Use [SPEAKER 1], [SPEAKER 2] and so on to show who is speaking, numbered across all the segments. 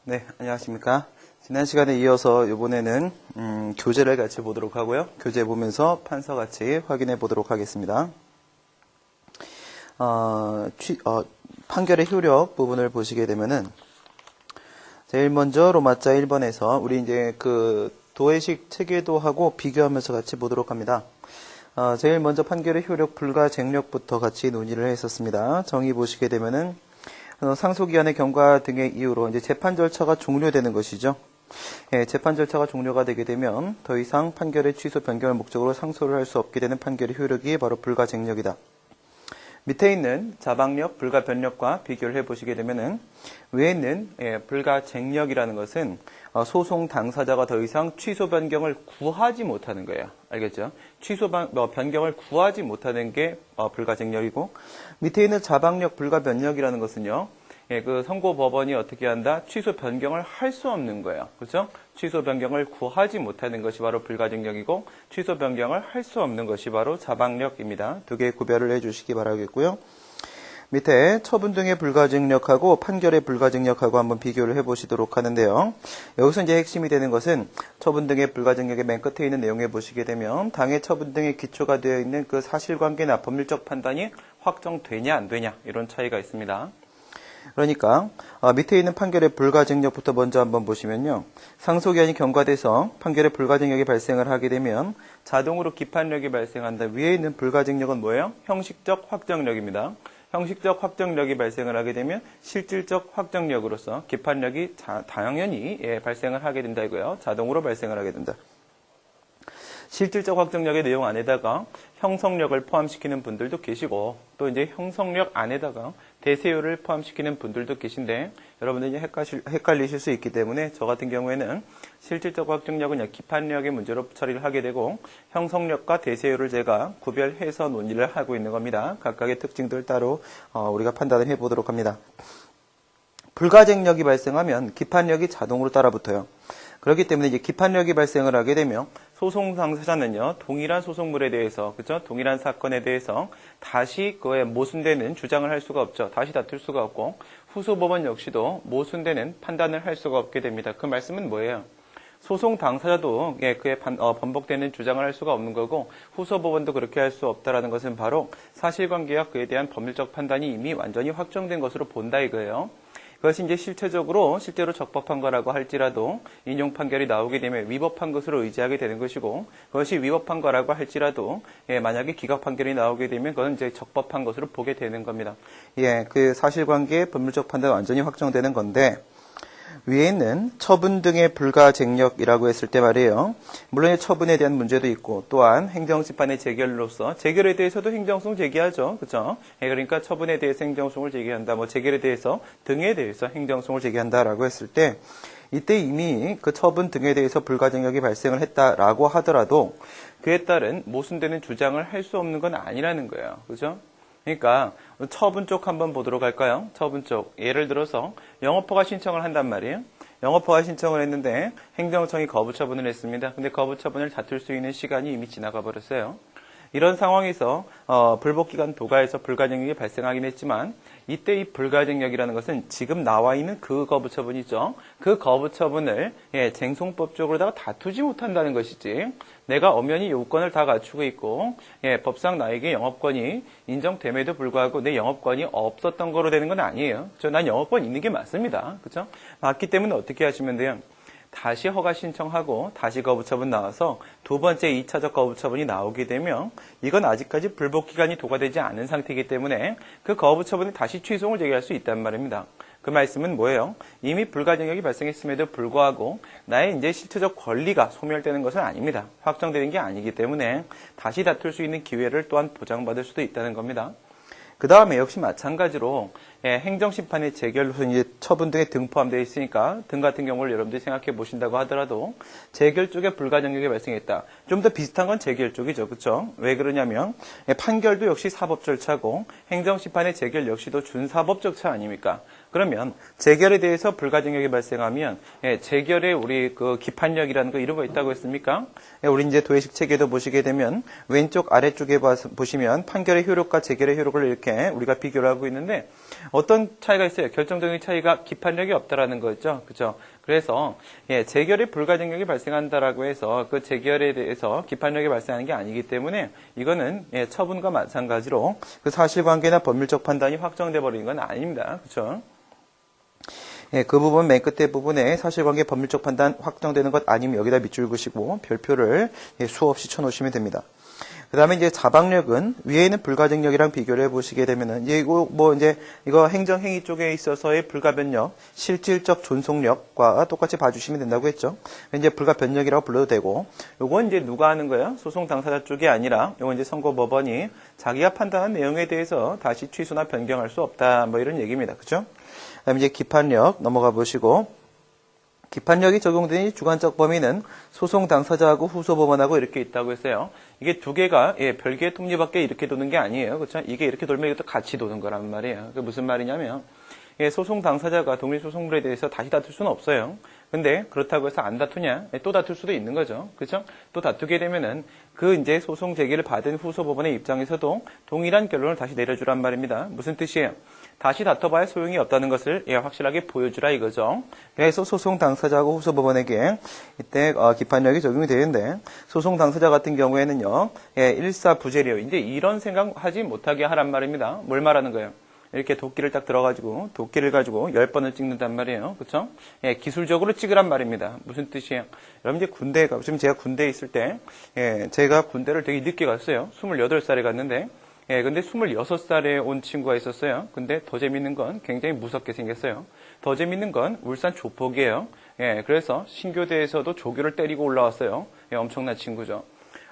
[SPEAKER 1] 네, 안녕하십니까. 지난 시간에 이어서 이번에는 교재를 같이 보도록 하고요. 교재 보면서 판서 같이 확인해 보도록 하겠습니다. 판결의 효력 부분을 보시게 되면은 제일 먼저 로마자 1번에서 우리 이제 그 도해식 체계도하고 비교하면서 같이 보도록 합니다. 제일 먼저 판결의 효력 불가쟁력부터 같이 논의를 했었습니다. 정의 보시게 되면은 상소기한의 경과 등의 이유로 이제 재판 절차가 종료되는 것이죠. 예, 재판 절차가 종료가 되게 되면 더 이상 판결의 취소 변경을 목적으로 상소를 할 수 없게 되는 판결의 효력이 바로 불가쟁력이다. 밑에 있는 자방력, 불가변력과 비교를 해보시게 되면은 위에 있는 불가쟁력이라는 것은 소송 당사자가 더 이상 취소 변경을 구하지 못하는 거예요. 알겠죠? 취소 변경을 구하지 못하는 게 불가쟁력이고, 밑에 있는 자방력, 불가변력이라는 것은요, 그 선고법원이 어떻게 한다? 취소 변경을 할 수 없는 거예요. 그렇죠? 취소 변경을 구하지 못하는 것이 바로 불가쟁력이고, 취소 변경을 할 수 없는 것이 바로 자방력입니다. 두 개 구별을 해주시기 바라겠고요. 밑에 처분 등의 불가증력하고 판결의 불가증력하고 한번 비교를 해보시도록 하는데요. 여기서 이제 핵심이 되는 것은 처분 등의 불가증력의 맨 끝에 있는 내용에 보시게 되면 당해 처분 등의 기초가 되어 있는 그 사실관계나 법률적 판단이 확정되냐 안 되냐 이런 차이가 있습니다. 그러니까 밑에 있는 판결의 불가증력부터 먼저 한번 보시면요. 상소기한이 경과돼서 판결의 불가증력이 발생을 하게 되면 자동으로 기판력이 발생한다. 위에 있는 불가증력은 뭐예요? 형식적 확정력입니다. 형식적 확정력이 발생을 하게 되면 실질적 확정력으로서 기판력이 당연히 발생을 하게 된다 이거예요. 자동으로 발생을 하게 된다. 실질적 확정력의 내용 안에다가 형성력을 포함시키는 분들도 계시고 또 이제 형성력 안에다가 대세효를 포함시키는 분들도 계신데 여러분들이 헷갈리실 수 있기 때문에 저 같은 경우에는 실질적 확정력은 기판력의 문제로 처리를 하게 되고 형성력과 대세효를 제가 구별해서 논의를 하고 있는 겁니다. 각각의 특징들 따로 우리가 판단을 해보도록 합니다. 불가쟁력이 발생하면 기판력이 자동으로 따라붙어요. 그렇기 때문에 이제 기판력이 발생을 하게 되면 소송 당사자는요, 동일한 소송물에 대해서, 그죠? 동일한 사건에 대해서 다시 그에 모순되는 주장을 할 수가 없죠. 다시 다툴 수가 없고, 후소법원 역시도 모순되는 판단을 할 수가 없게 됩니다. 그 말씀은 뭐예요? 소송 당사자도 그에 번복되는 주장을 할 수가 없는 거고, 후소법원도 그렇게 할 수 없다라는 것은 바로 사실관계와 그에 대한 법률적 판단이 이미 완전히 확정된 것으로 본다 이거예요. 그것이 이제 실제로 적법한 거라고 할지라도 인용 판결이 나오게 되면 위법한 것으로 의지하게 되는 것이고 그것이 위법한 거라고 할지라도 만약에 기각 판결이 나오게 되면 그건 이제 적법한 것으로 보게 되는 겁니다. 그 사실관계의 법률적 판단이 완전히 확정되는 건데 위에 있는 처분 등의 불가쟁력이라고 했을 때 말이에요. 물론 처분에 대한 문제도 있고 또한 행정심판의 재결로서 재결에 대해서도 행정소송 제기하죠. 그렇죠? 그러니까 처분에 대해서 행정소송을 제기한다. 재결에 대해서 등에 대해서 행정소송을 제기한다라고 했을 때 이때 이미 그 처분 등에 대해서 불가쟁력이 발생을 했다라고 하더라도 그에 따른 모순되는 주장을 할 수 없는 건 아니라는 거예요. 그렇죠? 그러니까 처분 쪽 한번 보도록 할까요? 처분 쪽. 예를 들어서 영업허가 신청을 한단 말이에요. 영업허가 신청을 했는데 행정청이 거부 처분을 했습니다. 근데 거부 처분을 다툴 수 있는 시간이 이미 지나가 버렸어요. 이런 상황에서 불복기간 도가에서 불가쟁력이 발생하긴 했지만 이때 이 불가쟁력이라는 것은 지금 나와 있는 그 거부 처분이죠. 그 거부 처분을 쟁송법적으로다가 다투지 못한다는 것이지 내가 엄연히 요건을 다 갖추고 있고 법상 나에게 영업권이 인정됨에도 불구하고 내 영업권이 없었던 거로 되는 건 아니에요. 난 영업권 있는 게 맞습니다. 그렇죠? 맞기 때문에 어떻게 하시면 돼요? 다시 허가 신청하고 다시 거부처분 나와서 두 번째 2차적 거부처분이 나오게 되면 이건 아직까지 불복기간이 도과되지 않은 상태이기 때문에 그 거부처분이 다시 취소를 제기할 수 있단 말입니다. 그 말씀은 뭐예요? 이미 불가증력이 발생했음에도 불구하고 나의 이제 실체적 권리가 소멸되는 것은 아닙니다. 확정되는 게 아니기 때문에 다시 다툴 수 있는 기회를 또한 보장받을 수도 있다는 겁니다. 그 다음에 역시 마찬가지로 행정심판의 재결로서 이제 처분 등에 등 포함되어 있으니까 등 같은 경우를 여러분들이 생각해 보신다고 하더라도 재결 쪽에 불가증력이 발생했다. 좀 더 비슷한 건 재결 쪽이죠. 그렇죠? 왜 그러냐면 판결도 역시 사법 절차고 행정심판의 재결 역시도 준사법 절차 아닙니까? 그러면 재결에 대해서 불가증력이 발생하면 재결에 우리 그 기판력이라는 거 이런 거 있다고 했습니까? 우리 이제 도해식 체계도 보시게 되면 왼쪽 아래쪽에 보시면 판결의 효력과 재결의 효력을 이렇게 우리가 비교를 하고 있는데 어떤 차이가 있어요? 결정적인 차이가 기판력이 없다라는 거죠. 그죠? 그래서 재결에 불가증력이 발생한다라고 해서 그 재결에 대해서 기판력이 발생하는 게 아니기 때문에 이거는 처분과 마찬가지로 그 사실관계나 법률적 판단이 확정돼 버리는 건 아닙니다. 그렇죠? 그 부분 맨 끝에 부분에 사실관계 법률적 판단 확정되는 것 아니면 여기다 밑줄 그시고 별표를 수없이 쳐놓으시면 됩니다. 그 다음에 이제 자박력은 위에 있는 불가증력이랑 비교를 해보시게 되면은, 이거 행정행위 쪽에 있어서의 불가변력, 실질적 존속력과 똑같이 봐주시면 된다고 했죠. 이제 불가변력이라고 불러도 되고, 요건 이제 누가 하는 거예요? 소송 당사자 쪽이 아니라, 요건 이제 선고법원이 자기가 판단한 내용에 대해서 다시 취소나 변경할 수 없다, 뭐 이런 얘기입니다. 그죠? 그 다음에 이제 기판력 넘어가 보시고, 기판력이 적용되는 주관적 범위는 소송 당사자하고 후소법원하고 이렇게 있다고 했어요. 이게 두 개가 별개의 톱니밖에 이렇게 도는 게 아니에요. 그렇죠? 이게 이렇게 돌면 이것도 같이 도는 거란 말이에요. 그게 무슨 말이냐면 소송 당사자가 동일 소송물에 대해서 다시 다툴 수는 없어요. 근데 그렇다고 해서 안 다투냐? 또 다툴 수도 있는 거죠. 그렇죠? 또 다투게 되면은 그 이제 소송 제기를 받은 후소법원의 입장에서도 동일한 결론을 다시 내려주란 말입니다. 무슨 뜻이에요? 다시 다퉈봐야 소용이 없다는 것을 확실하게 보여주라 이거죠. 그래서 소송 당사자하고 후소법원에게 이때 기판력이 적용이 되는데 소송 당사자 같은 경우에는요, 일사부재료 이제 이런 생각하지 못하게 하란 말입니다. 뭘 말하는 거예요? 이렇게 도끼를 딱 들어가지고 도끼를 가지고 10번을 찍는단 말이에요. 그렇죠? 기술적으로 찍으란 말입니다. 무슨 뜻이에요? 여러분 이제 군대에 가 지금 제가 군대에 있을 때 제가 군대를 되게 늦게 갔어요. 28살에 갔는데 근데 26살에 온 친구가 있었어요. 근데 더 재밌는 건 굉장히 무섭게 생겼어요. 더 재밌는 건 울산 조폭이에요. 그래서 신교대에서도 조교를 때리고 올라왔어요. 엄청난 친구죠.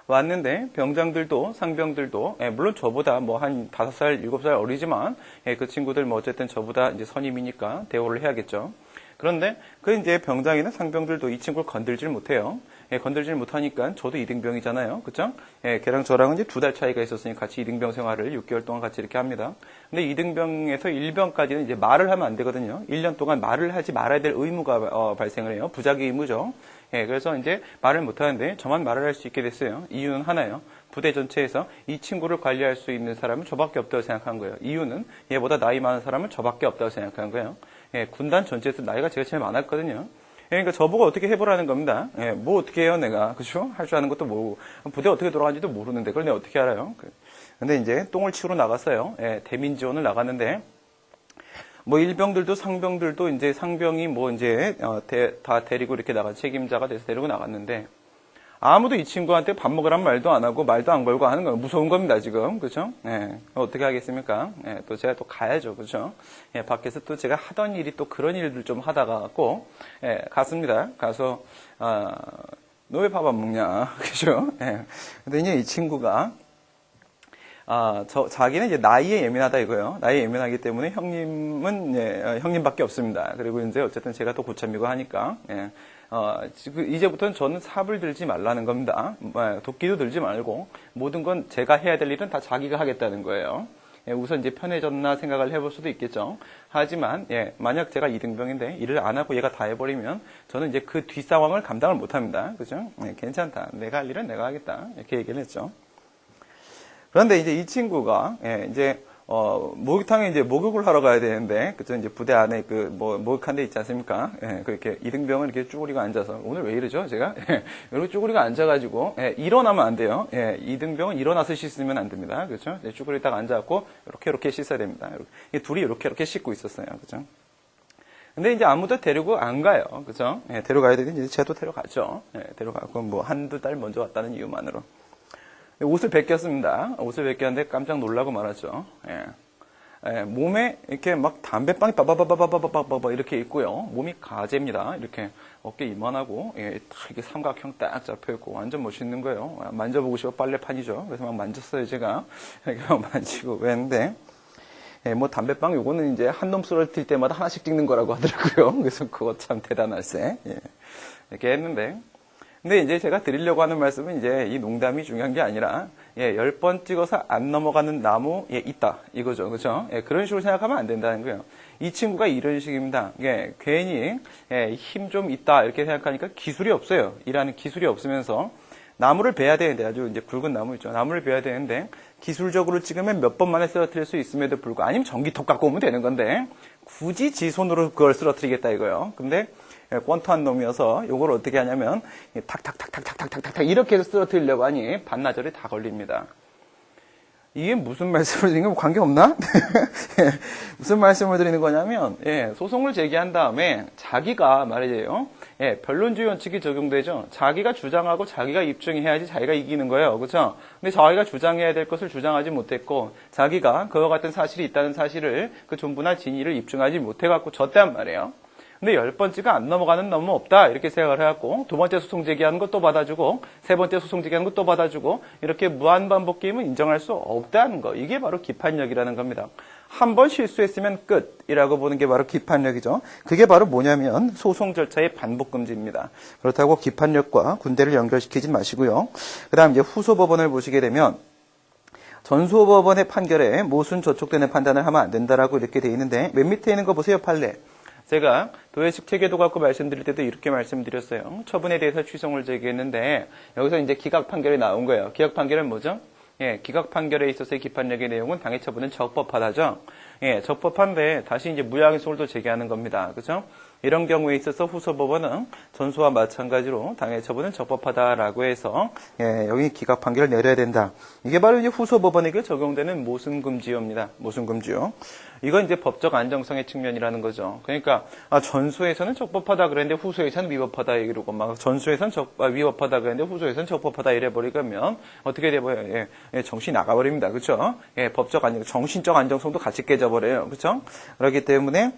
[SPEAKER 1] 왔는데 병장들도 상병들도 물론 저보다 뭐 한 5살, 7살 어리지만 그 친구들 뭐 어쨌든 저보다 이제 선임이니까 대우를 해야겠죠. 그런데 그 이제 병장이나 상병들도 이 친구를 건들질 못해요. 건들질 못하니까 저도 이등병이잖아요. 그쵸? 걔랑 저랑은 이제 2달 차이가 있었으니 같이 이등병 생활을 6개월 동안 같이 이렇게 합니다. 근데 이등병에서 1병까지는 이제 말을 하면 안 되거든요. 1년 동안 말을 하지 말아야 될 의무가 발생을 해요. 부작위 의무죠. 그래서 이제 말을 못 하는데 저만 말을 할 수 있게 됐어요. 이유는 하나예요. 부대 전체에서 이 친구를 관리할 수 있는 사람은 저밖에 없다고 생각한 거예요. 이유는 얘보다 나이 많은 사람은 저밖에 없다고 생각한 거예요. 군단 전체에서 나이가 제가 제일 많았거든요. 그러니까 저보고 어떻게 해보라는 겁니다. 뭐 어떻게 해요, 내가. 그죠? 할 줄 아는 것도 모르고. 부대 어떻게 돌아가는지도 모르는데, 그걸 내가 어떻게 알아요? 근데 이제 똥을 치우러 나갔어요. 대민지원을 나갔는데, 뭐 일병들도 상병들도 이제 상병이 뭐 이제 다 데리고 이렇게 나간 책임자가 돼서 데리고 나갔는데, 아무도 이 친구한테 밥 먹으란 말도 안 하고 말도 안 걸고 하는 거예요. 무서운 겁니다, 지금. 그죠? 어떻게 하겠습니까? 또 제가 또 가야죠. 그죠? 밖에서 또 제가 하던 일이 또 그런 일들 좀 하다가 꼭, 갔습니다. 가서, 너 왜 밥 안 먹냐? 그죠? 근데 이제 이 친구가, 자기는 이제 나이에 예민하다 이거예요. 나이에 예민하기 때문에 형님은, 형님밖에 없습니다. 그리고 이제 어쨌든 제가 또 고참이고 하니까, 이제부터는 저는 삽을 들지 말라는 겁니다. 도끼도 들지 말고 모든 건 제가 해야 될 일은 다 자기가 하겠다는 거예요. 우선 이제 편해졌나 생각을 해볼 수도 있겠죠. 하지만 만약 제가 이등병인데 일을 안 하고 얘가 다 해버리면 저는 이제 그 뒷 상황을 감당을 못합니다. 그죠? 괜찮다. 내가 할 일은 내가 하겠다. 이렇게 얘기를 했죠. 그런데 이제 이 친구가 이제 목욕탕에 이제 목욕을 하러 가야 되는데, 그죠? 이제 부대 안에 목욕한 데 있지 않습니까? 그렇게 이등병을 이렇게 쭈그리고 앉아서, 오늘 왜 이러죠, 제가? 이렇게 쭈그리고 앉아가지고, 일어나면 안 돼요. 이등병은 일어나서 씻으면 안 됩니다. 그죠? 쭈그리다가 앉아갖고, 이렇게 씻어야 됩니다. 둘이 이렇게 씻고 있었어요. 그죠? 근데 이제 아무도 데리고 안 가요. 그죠? 데려가야 되는데, 이제 제가 또 데려가죠. 데려가고, 뭐, 한두 달 먼저 왔다는 이유만으로. 옷을 벗겼습니다. 옷을 벗겼는데 깜짝 놀라고 말았죠. 몸에 이렇게 막 담배빵이 빠바바바바바바바 이렇게 있고요. 몸이 가재입니다. 이렇게 어깨 이만하고, 딱 이게 삼각형 딱 잡혀있고 완전 멋있는 거예요. 만져보고 싶어 빨래판이죠. 그래서 막 만졌어요, 제가. 이렇게 막 만지고 그랬는데, 뭐 담배빵 요거는 이제 한 놈 쓰러뜨릴 때마다 하나씩 찍는 거라고 하더라고요. 그래서 그거 참 대단할세. 이렇게 했는데, 근데 이제 제가 드리려고 하는 말씀은 이제 이 농담이 중요한 게 아니라 10번 찍어서 안 넘어가는 나무, 있다. 이거죠. 그죠? 그런 식으로 생각하면 안 된다는 거예요. 이 친구가 이런 식입니다. 괜히, 힘 좀 있다. 이렇게 생각하니까 기술이 없어요. 일하는 기술이 없으면서 나무를 베야 되는데, 아주 이제 굵은 나무 있죠. 나무를 베야 되는데, 기술적으로 찍으면 몇 번 만에 쓰러뜨릴 수 있음에도 불구하고, 아니면 전기톱 갖고 오면 되는 건데, 굳이 지 손으로 그걸 쓰러뜨리겠다 이거예요. 근데, 꼰토한 놈이어서 요걸 어떻게 하냐면 탁탁탁탁탁탁탁탁 이렇게 해서 쓰러뜨리려고 하니 반나절이 다 걸립니다. 이게 무슨 말씀을 드리는 거 관계없나? 무슨 말씀을 드리는 거냐면 소송을 제기한 다음에 자기가 말이에요. 변론주의 원칙이 적용되죠. 자기가 주장하고 자기가 입증해야지 자기가 이기는 거예요. 그렇죠? 근데 자기가 주장해야 될 것을 주장하지 못했고 자기가 그와 같은 사실이 있다는 사실을 그 존부나 진위를 입증하지 못해갖고 졌단 말이에요. 근데 10번째가 안 넘어가는 놈은 없다. 이렇게 생각을 해갖고, 두 번째 소송 제기하는 것도 받아주고, 세 번째 소송 제기하는 것도 받아주고, 이렇게 무한반복 게임은 인정할 수 없다는 거. 이게 바로 기판력이라는 겁니다. 한 번 실수했으면 끝이라고 보는 게 바로 기판력이죠. 그게 바로 뭐냐면, 소송 절차의 반복금지입니다. 그렇다고 기판력과 군대를 연결시키지 마시고요. 그 다음 이제 후소법원을 보시게 되면, 전소법원의 판결에 모순 저촉되는 판단을 하면 안 된다라고 이렇게 돼 있는데, 맨 밑에 있는 거 보세요, 판례. 제가 도해식 체계도 갖고 말씀드릴 때도 이렇게 말씀드렸어요. 처분에 대해서 취소를 제기했는데 여기서 이제 기각 판결이 나온 거예요. 기각 판결은 뭐죠? 기각 판결에 있어서의 기판력의 내용은 당해 처분은 적법하다죠. 적법한데 다시 이제 무효항의 소송을 또 제기하는 겁니다. 그죠? 이런 경우에 있어서 후소법원은 전소와 마찬가지로 당해 처분은 적법하다라고 해서 여기 기각 판결을 내려야 된다. 이게 바로 이제 후소법원에게 적용되는 모순금지요입니다. 모순금지요. 이건 이제 법적 안정성의 측면이라는 거죠. 그러니까 전소에서는 적법하다 그랬는데 후소에서는 위법하다 이러고 막 전소에서는 위법하다 그랬는데 후소에서는 적법하다 이래 버리면 어떻게 돼 버려요? 정신이 나가 버립니다. 그렇죠? 법적 안정, 정신적 안정성도 같이 깨져 버려요. 그렇죠? 그렇기 때문에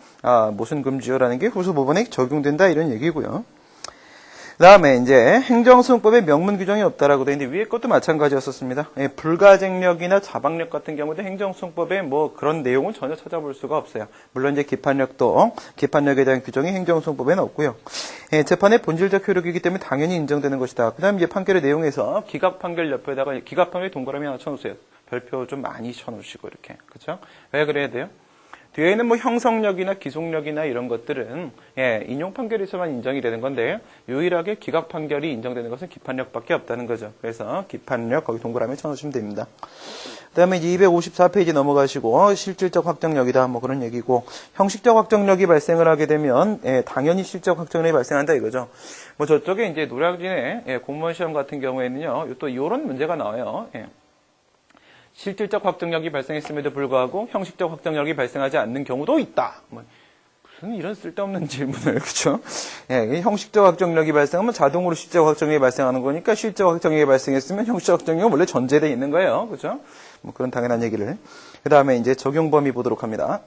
[SPEAKER 1] 모순금지요라는 게 후소법원에 적용된다 이런 얘기고요. 그 다음에 이제 행정소송법에 명문 규정이 없다라고 되어 있는데 위에 것도 마찬가지였었습니다. 불가쟁력이나 자박력 같은 경우도 행정소송법에 뭐 그런 내용은 전혀 찾아볼 수가 없어요. 물론 이제 기판력에 대한 규정이 행정소송법에는 없고요. 재판의 본질적 효력이기 때문에 당연히 인정되는 것이다. 그 다음에 이제 판결의 내용에서 기각 판결 옆에다가 기각 판결 동그라미 하나 쳐놓으세요. 별표 좀 많이 쳐놓으시고 이렇게. 그렇죠? 왜 그래야 돼요? 뒤에는 뭐 형성력이나 기속력이나 이런 것들은 인용 판결에서만 인정이 되는 건데 유일하게 기각 판결이 인정되는 것은 기판력밖에 없다는 거죠. 그래서 기판력 거기 동그라미 쳐놓으시면 됩니다. 그다음에 이제 254페이지 넘어가시고 실질적 확정력이다 뭐 그런 얘기고 형식적 확정력이 발생을 하게 되면 당연히 실적 확정력이 발생한다 이거죠. 뭐 저쪽에 이제 노량진의 공무원 시험 같은 경우에는요 또 이런 문제가 나와요. 실질적 확정력이 발생했음에도 불구하고 형식적 확정력이 발생하지 않는 경우도 있다. 무슨 이런 쓸데없는 질문을 그렇죠? 형식적 확정력이 발생하면 자동으로 실적 확정력이 발생하는 거니까 실적 확정력이 발생했으면 형식적 확정력은 원래 전제되어 있는 거예요. 그렇죠? 뭐 그런 당연한 얘기를. 그다음에 이제 적용 범위 보도록 합니다.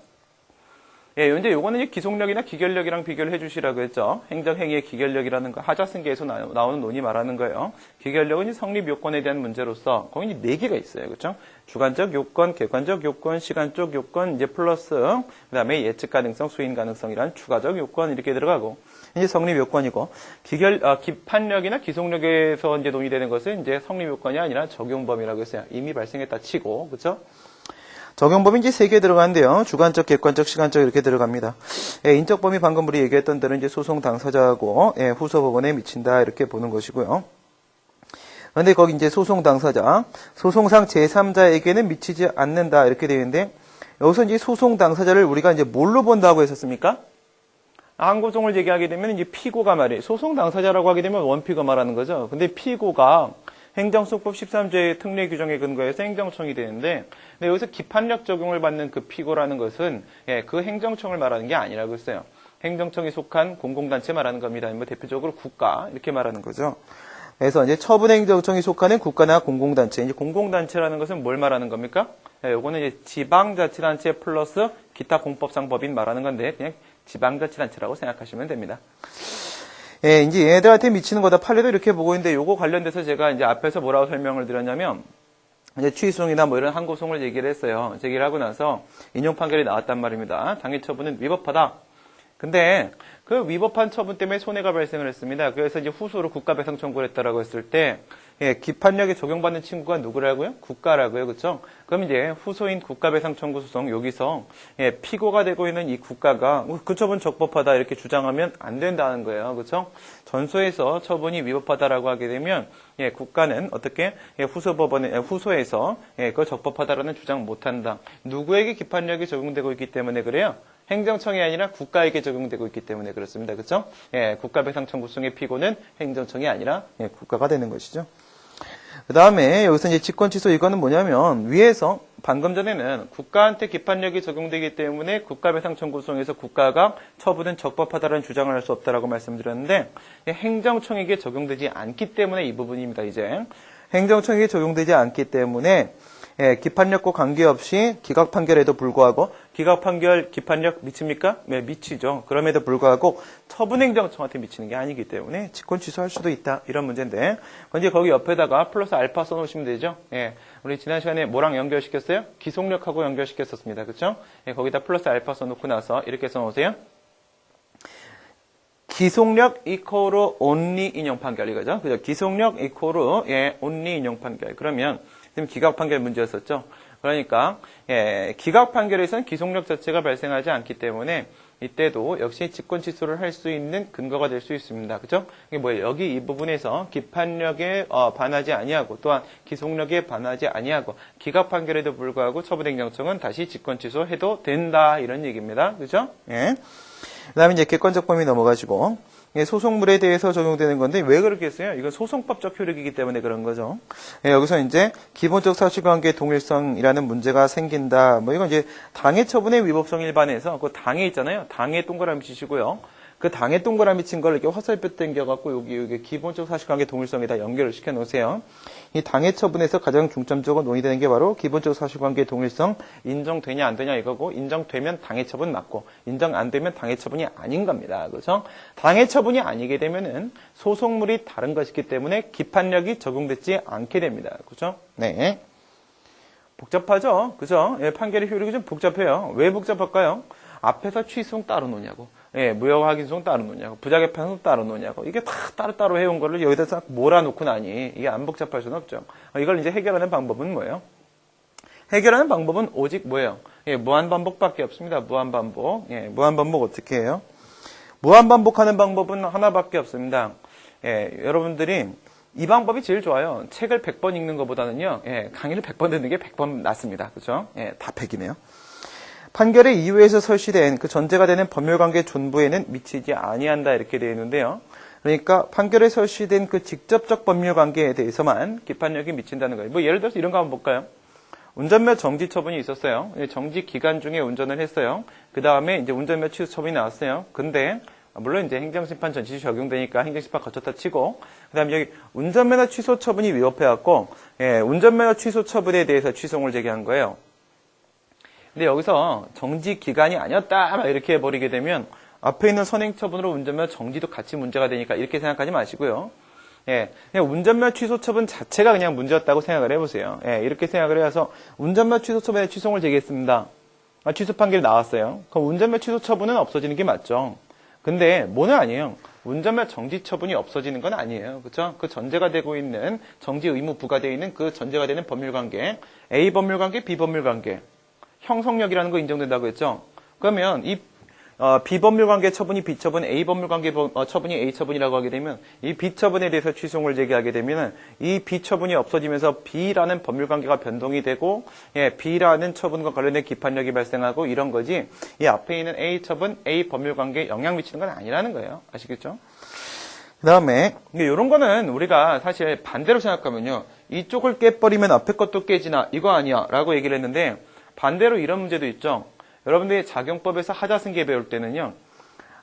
[SPEAKER 1] 이제 요거는 이제 기속력이나 기결력이랑 비교를 해주시라고 했죠. 행정행위의 기결력이라는 거 하자승계에서 나오는 논의 말하는 거예요. 기결력은 이제 성립 요건에 대한 문제로서 거기 이제 4개가 있어요. 그렇죠? 주관적 요건, 객관적 요건, 시간적 요건, 이제 플러스 그다음에 예측 가능성, 수인 가능성이라는 추가적 요건 이렇게 들어가고 이제 성립 요건이고 기판력이나 기속력에서 이제 논의되는 것은 이제 성립 요건이 아니라 적용 범위라고 했어요. 이미 발생했다 치고 그렇죠? 적용 범위 이제 3개 들어가는데요. 주관적, 객관적, 시간적 이렇게 들어갑니다. 인적 범위 방금 우리 얘기했던 대로 이제 소송 당사자하고 후소 법원에 미친다 이렇게 보는 것이고요. 그런데 거기 이제 소송 당사자, 소송상 제3자에게는 미치지 않는다 이렇게 되어 있는데 여기서 이제 소송 당사자를 우리가 이제 뭘로 본다고 했었습니까? 항고송을 제기하게 되면 이제 피고가 말이에요. 소송 당사자라고 하게 되면 원피가 말하는 거죠. 근데 피고가 행정소송법 13조의 특례 규정에 근거해서 행정청이 되는데 근데 여기서 기판력 적용을 받는 그 피고라는 것은 그 행정청을 말하는 게 아니라고 했어요. 행정청에 속한 공공단체 말하는 겁니다. 뭐 대표적으로 국가 이렇게 말하는 거죠. 그래서 이제 처분행정청이 속하는 국가나 공공단체. 이제 공공단체라는 것은 뭘 말하는 겁니까? 요거는 이제 지방자치단체 플러스 기타 공법상 법인 말하는 건데 그냥 지방자치단체라고 생각하시면 됩니다. 이제 얘네들한테 미치는 거다. 판례도 이렇게 보고 있는데 요거 관련돼서 제가 이제 앞에서 뭐라고 설명을 드렸냐면 이제 취소송이나 뭐 이런 항고송을 얘기를 했어요. 제기를 하고 나서 인용 판결이 나왔단 말입니다. 당해 처분은 위법하다. 근데 그 위법한 처분 때문에 손해가 발생을 했습니다. 그래서 이제 후소로 국가배상 청구를 했다라고 했을 때, 예, 기판력에 적용받는 친구가 누구라고요? 국가라고요. 그쵸? 그럼 이제 후소인 국가배상 청구 소송, 여기서, 예, 피고가 되고 있는 이 국가가 그 처분 적법하다 이렇게 주장하면 안 된다는 거예요. 그쵸? 전소에서 처분이 위법하다라고 하게 되면, 예, 국가는 어떻게, 예, 후소에서, 예, 그걸 적법하다라는 주장 못 한다. 누구에게 기판력이 적용되고 있기 때문에 그래요? 행정청이 아니라 국가에게 적용되고 있기 때문에 그렇습니다. 그렇죠? 예, 국가배상 청구송의 피고는 행정청이 아니라 예, 국가가 되는 것이죠. 그 다음에 여기서 이제 직권 취소 이거는 뭐냐면 위에서 방금 전에는 국가한테 기판력이 적용되기 때문에 국가배상 청구송에서 국가가 처분은 적법하다는 주장을 할 수 없다라고 말씀드렸는데 예, 행정청에게 적용되지 않기 때문에 이 부분입니다. 이제 행정청에게 적용되지 않기 때문에 예, 기판력과 관계없이 기각 판결에도 불구하고 기각 판결 기판력 미칩니까? 네, 미치죠. 그럼에도 불구하고 처분행정청한테 미치는 게 아니기 때문에 직권 취소할 수도 있다. 이런 문제인데 이제 거기 옆에다가 플러스 알파 써놓으시면 되죠. 예, 우리 지난 시간에 뭐랑 연결시켰어요? 기속력하고 연결시켰었습니다. 그렇죠? 예, 거기다 플러스 알파 써놓고 나서 이렇게 써놓으세요. 기속력 이코르 only 인용 판결 이거죠. 그죠? 기속력 이코르 예, only 인용 판결. 그러면 지금 기각 판결 문제였었죠. 그러니까 예, 기각 판결에서는 기속력 자체가 발생하지 않기 때문에 이때도 역시 직권 취소를 할 수 있는 근거가 될 수 있습니다. 그죠? 이게 뭐예요? 여기 이 부분에서 기판력에 반하지 아니하고 또한 기속력에 반하지 아니하고 기각 판결에도 불구하고 처분행정청은 다시 직권 취소해도 된다 이런 얘기입니다. 그죠? 예. 그다음에 이제 객관적 범위 넘어가시고 소송물에 대해서 적용되는 건데 왜 그렇게 했어요? 이건 소송법적 효력이기 때문에 그런 거죠. 예, 여기서 이제 기본적 사실관계 동일성이라는 문제가 생긴다. 뭐 이건 이제 당해 처분의 위법성 일반에서 그 당해 있잖아요. 당해 동그라미 치시고요. 그 당해 동그라미 친 걸 이렇게 화살표 당겨갖고 여기 기본적 사실관계 동일성에다 연결을 시켜 놓으세요. 이 당해 처분에서 가장 중점적으로 논의되는 게 바로 기본적 사실관계 동일성 인정되냐 안 되냐 이거고 인정되면 당해 처분 맞고 인정 안 되면 당해 처분이 아닌 겁니다. 그렇죠? 당해 처분이 아니게 되면은 소송물이 다른 것이기 때문에 기판력이 적용되지 않게 됩니다. 그렇죠? 네. 복잡하죠? 그죠? 예, 판결의 효력이 좀 복잡해요. 왜 복잡할까요? 앞에서 취소송 따로 놓냐고. 예, 무효확인소송 따로 놓냐고. 부자개판소송 따로 놓냐고. 이게 다 따로따로 해온 거를 여기다 싹 몰아놓고 나니 이게 안 복잡할 수는 없죠. 이걸 이제 해결하는 방법은 뭐예요? 해결하는 방법은 오직 뭐예요? 예, 무한반복밖에 없습니다. 무한반복. 예, 무한반복 어떻게 해요? 무한반복하는 방법은 하나밖에 없습니다. 예, 여러분들이 이 방법이 제일 좋아요. 책을 100번 읽는 것보다는요, 예, 강의를 100번 듣는 게 100번 낫습니다. 그죠? 예, 다 100이네요. 판결의 이유에서 설치된 그 전제가 되는 법률관계 존부에는 미치지 아니한다 이렇게 되어 있는데요. 그러니까 판결에 설치된 그 직접적 법률관계에 대해서만 기판력이 미친다는 거예요. 뭐 예를 들어서 이런 거 한번 볼까요? 운전면 정지 처분이 있었어요. 정지 기간 중에 운전을 했어요. 그 다음에 이제 운전면 취소 처분이 나왔어요. 근데 물론 이제 행정심판 전치시 적용되니까 행정심판 거쳤다 치고 그다음에 여기 운전면허 취소 처분이 위법해갖고 예, 운전면허 취소 처분에 대해서 취소를 제기한 거예요. 근데 여기서 정지 기간이 아니었다 막 이렇게 해버리게 되면 앞에 있는 선행처분으로 운전면허 정지도 같이 문제가 되니까 이렇게 생각하지 마시고요. 예, 그냥 운전면허 취소 처분 자체가 그냥 문제였다고 생각을 해보세요. 예, 이렇게 생각을 해서 운전면허 취소 처분에 취소를 제기했습니다. 취소 판결이 나왔어요. 그럼 운전면허 취소 처분은 없어지는 게 맞죠. 근데 뭐는 아니에요. 운전면허 정지 처분이 없어지는 건 아니에요. 그렇죠? 그 전제가 되고 있는 정지 의무 부과되어 있는 그 전제가 되는 법률관계 A 법률관계, B 법률관계 형성력이라는 거 인정된다고 했죠. 그러면 이 비법률관계 처분이 B처분, A 법률관계 처분이 A처분이라고 하게 되면 이 B처분에 대해서 취소를 제기하게 되면 이 B처분이 없어지면서 B라는 법률관계가 변동이 되고 예, B라는 처분과 관련된 기판력이 발생하고 이런 거지 이 앞에 있는 A처분, A 법률관계에 영향 미치는 건 아니라는 거예요. 아시겠죠? 그 다음에 이런 거는 우리가 사실 반대로 생각하면요. 이쪽을 깨버리면 앞에 것도 깨지나 이거 아니야 라고 얘기를 했는데 반대로 이런 문제도 있죠. 여러분들이 작용법에서 하자승계 배울 때는요.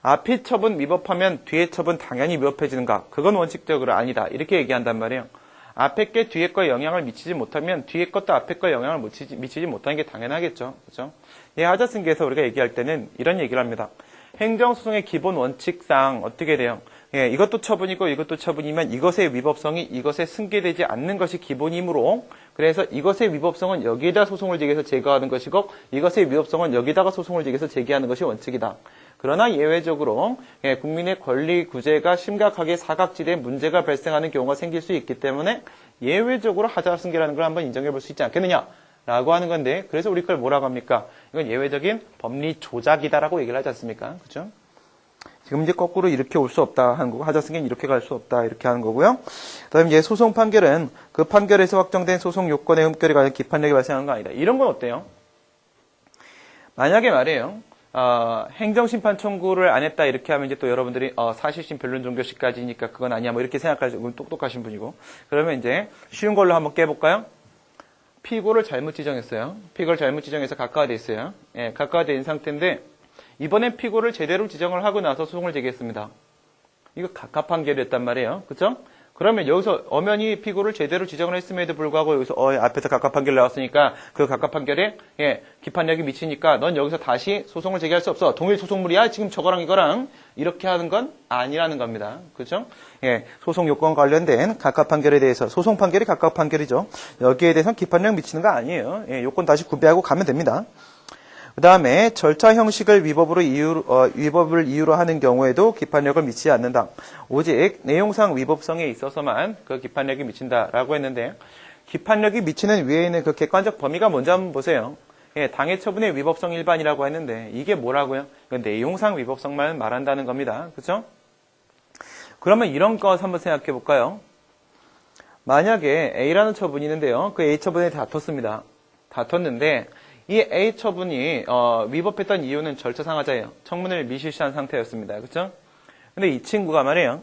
[SPEAKER 1] 앞에 처분 위법하면 뒤에 처분 당연히 위법해지는가? 그건 원칙적으로 아니다. 이렇게 얘기한단 말이에요. 앞에 게 뒤에 거에 영향을 미치지 못하면 뒤에 것도 앞에 거에 영향을 미치지 못하는 게 당연하겠죠. 그렇죠? 이 하자승계에서 우리가 얘기할 때는 이런 얘기를 합니다. 행정소송의 기본 원칙상 어떻게 돼요? 예, 이것도 처분이고 이것도 처분이면 이것의 위법성이 이것에 승계되지 않는 것이 기본이므로 그래서 이것의 위법성은 여기에다 소송을 제기해서 제거하는 것이고 이것의 위법성은 여기다가 소송을 제기해서 제기하는 것이 원칙이다. 그러나 예외적으로 국민의 권리 구제가 심각하게 사각지대에 문제가 발생하는 경우가 생길 수 있기 때문에 예외적으로 하자승계라는 걸 한번 인정해 볼 수 있지 않겠느냐 라고 하는 건데, 그래서 우리 그걸 뭐라고 합니까? 이건 예외적인 법리 조작이다라고 얘기를 하지 않습니까? 그죠? 지금 이제 거꾸로 이렇게 올 수 없다 하는 거고, 하자승계는 이렇게 갈 수 없다 이렇게 하는 거고요. 그다음에 이제 소송 판결은 그 판결에서 확정된 소송 요건의 흠결에 관한 기판력이 발생하는 거 아니다. 이런 건 어때요? 만약에 말이에요. 행정심판 청구를 안 했다 이렇게 하면 이제 또 여러분들이 사실심 변론 종교시까지니까 그건 아니야 뭐 이렇게 생각하시고 똑똑하신 분이고, 그러면 이제 쉬운 걸로 한번 깨볼까요? 피고를 잘못 지정했어요. 피고를 잘못 지정해서 각하돼 있어요. 예, 각하돼 있는 상태인데 이번엔 피고를 제대로 지정을 하고 나서 소송을 제기했습니다. 이거 각하 판결이었단 말이에요. 그렇죠? 그러면 여기서 엄연히 피고를 제대로 지정을 했음에도 불구하고 여기서 앞에서 각하 판결 나왔으니까 그 각하 판결에 기판력이 미치니까 넌 여기서 다시 소송을 제기할 수 없어. 동일 소송물이야. 지금 저거랑 이거랑 이렇게 하는 건 아니라는 겁니다. 그렇죠? 예, 소송 요건 관련된 각하 판결에 대해서 소송 판결이 각하 판결이죠. 여기에 대해서는 기판력 미치는 거 아니에요. 예, 요건 다시 구비하고 가면 됩니다. 그 다음에 절차 형식을 위법을 이유로 하는 경우에도 기판력을 미치지 않는다. 오직 내용상 위법성에 있어서만 그 기판력이 미친다라고 했는데, 기판력이 미치는 위에 있는 그 객관적 범위가 뭔지 한번 보세요. 예, 당해 처분의 위법성 일반이라고 했는데 이게 뭐라고요? 이건 내용상 위법성만 말한다는 겁니다. 그렇죠? 그러면 이런 것 한번 생각해 볼까요? 만약에 A라는 처분이 있는데요. 그 A 처분에 다퉜습니다. 다퉜는데 이 A 처분이 위법했던 이유는 절차상하자예요. 청문을 미실시한 상태였습니다. 그렇죠? 근데 이 친구가 말이에요.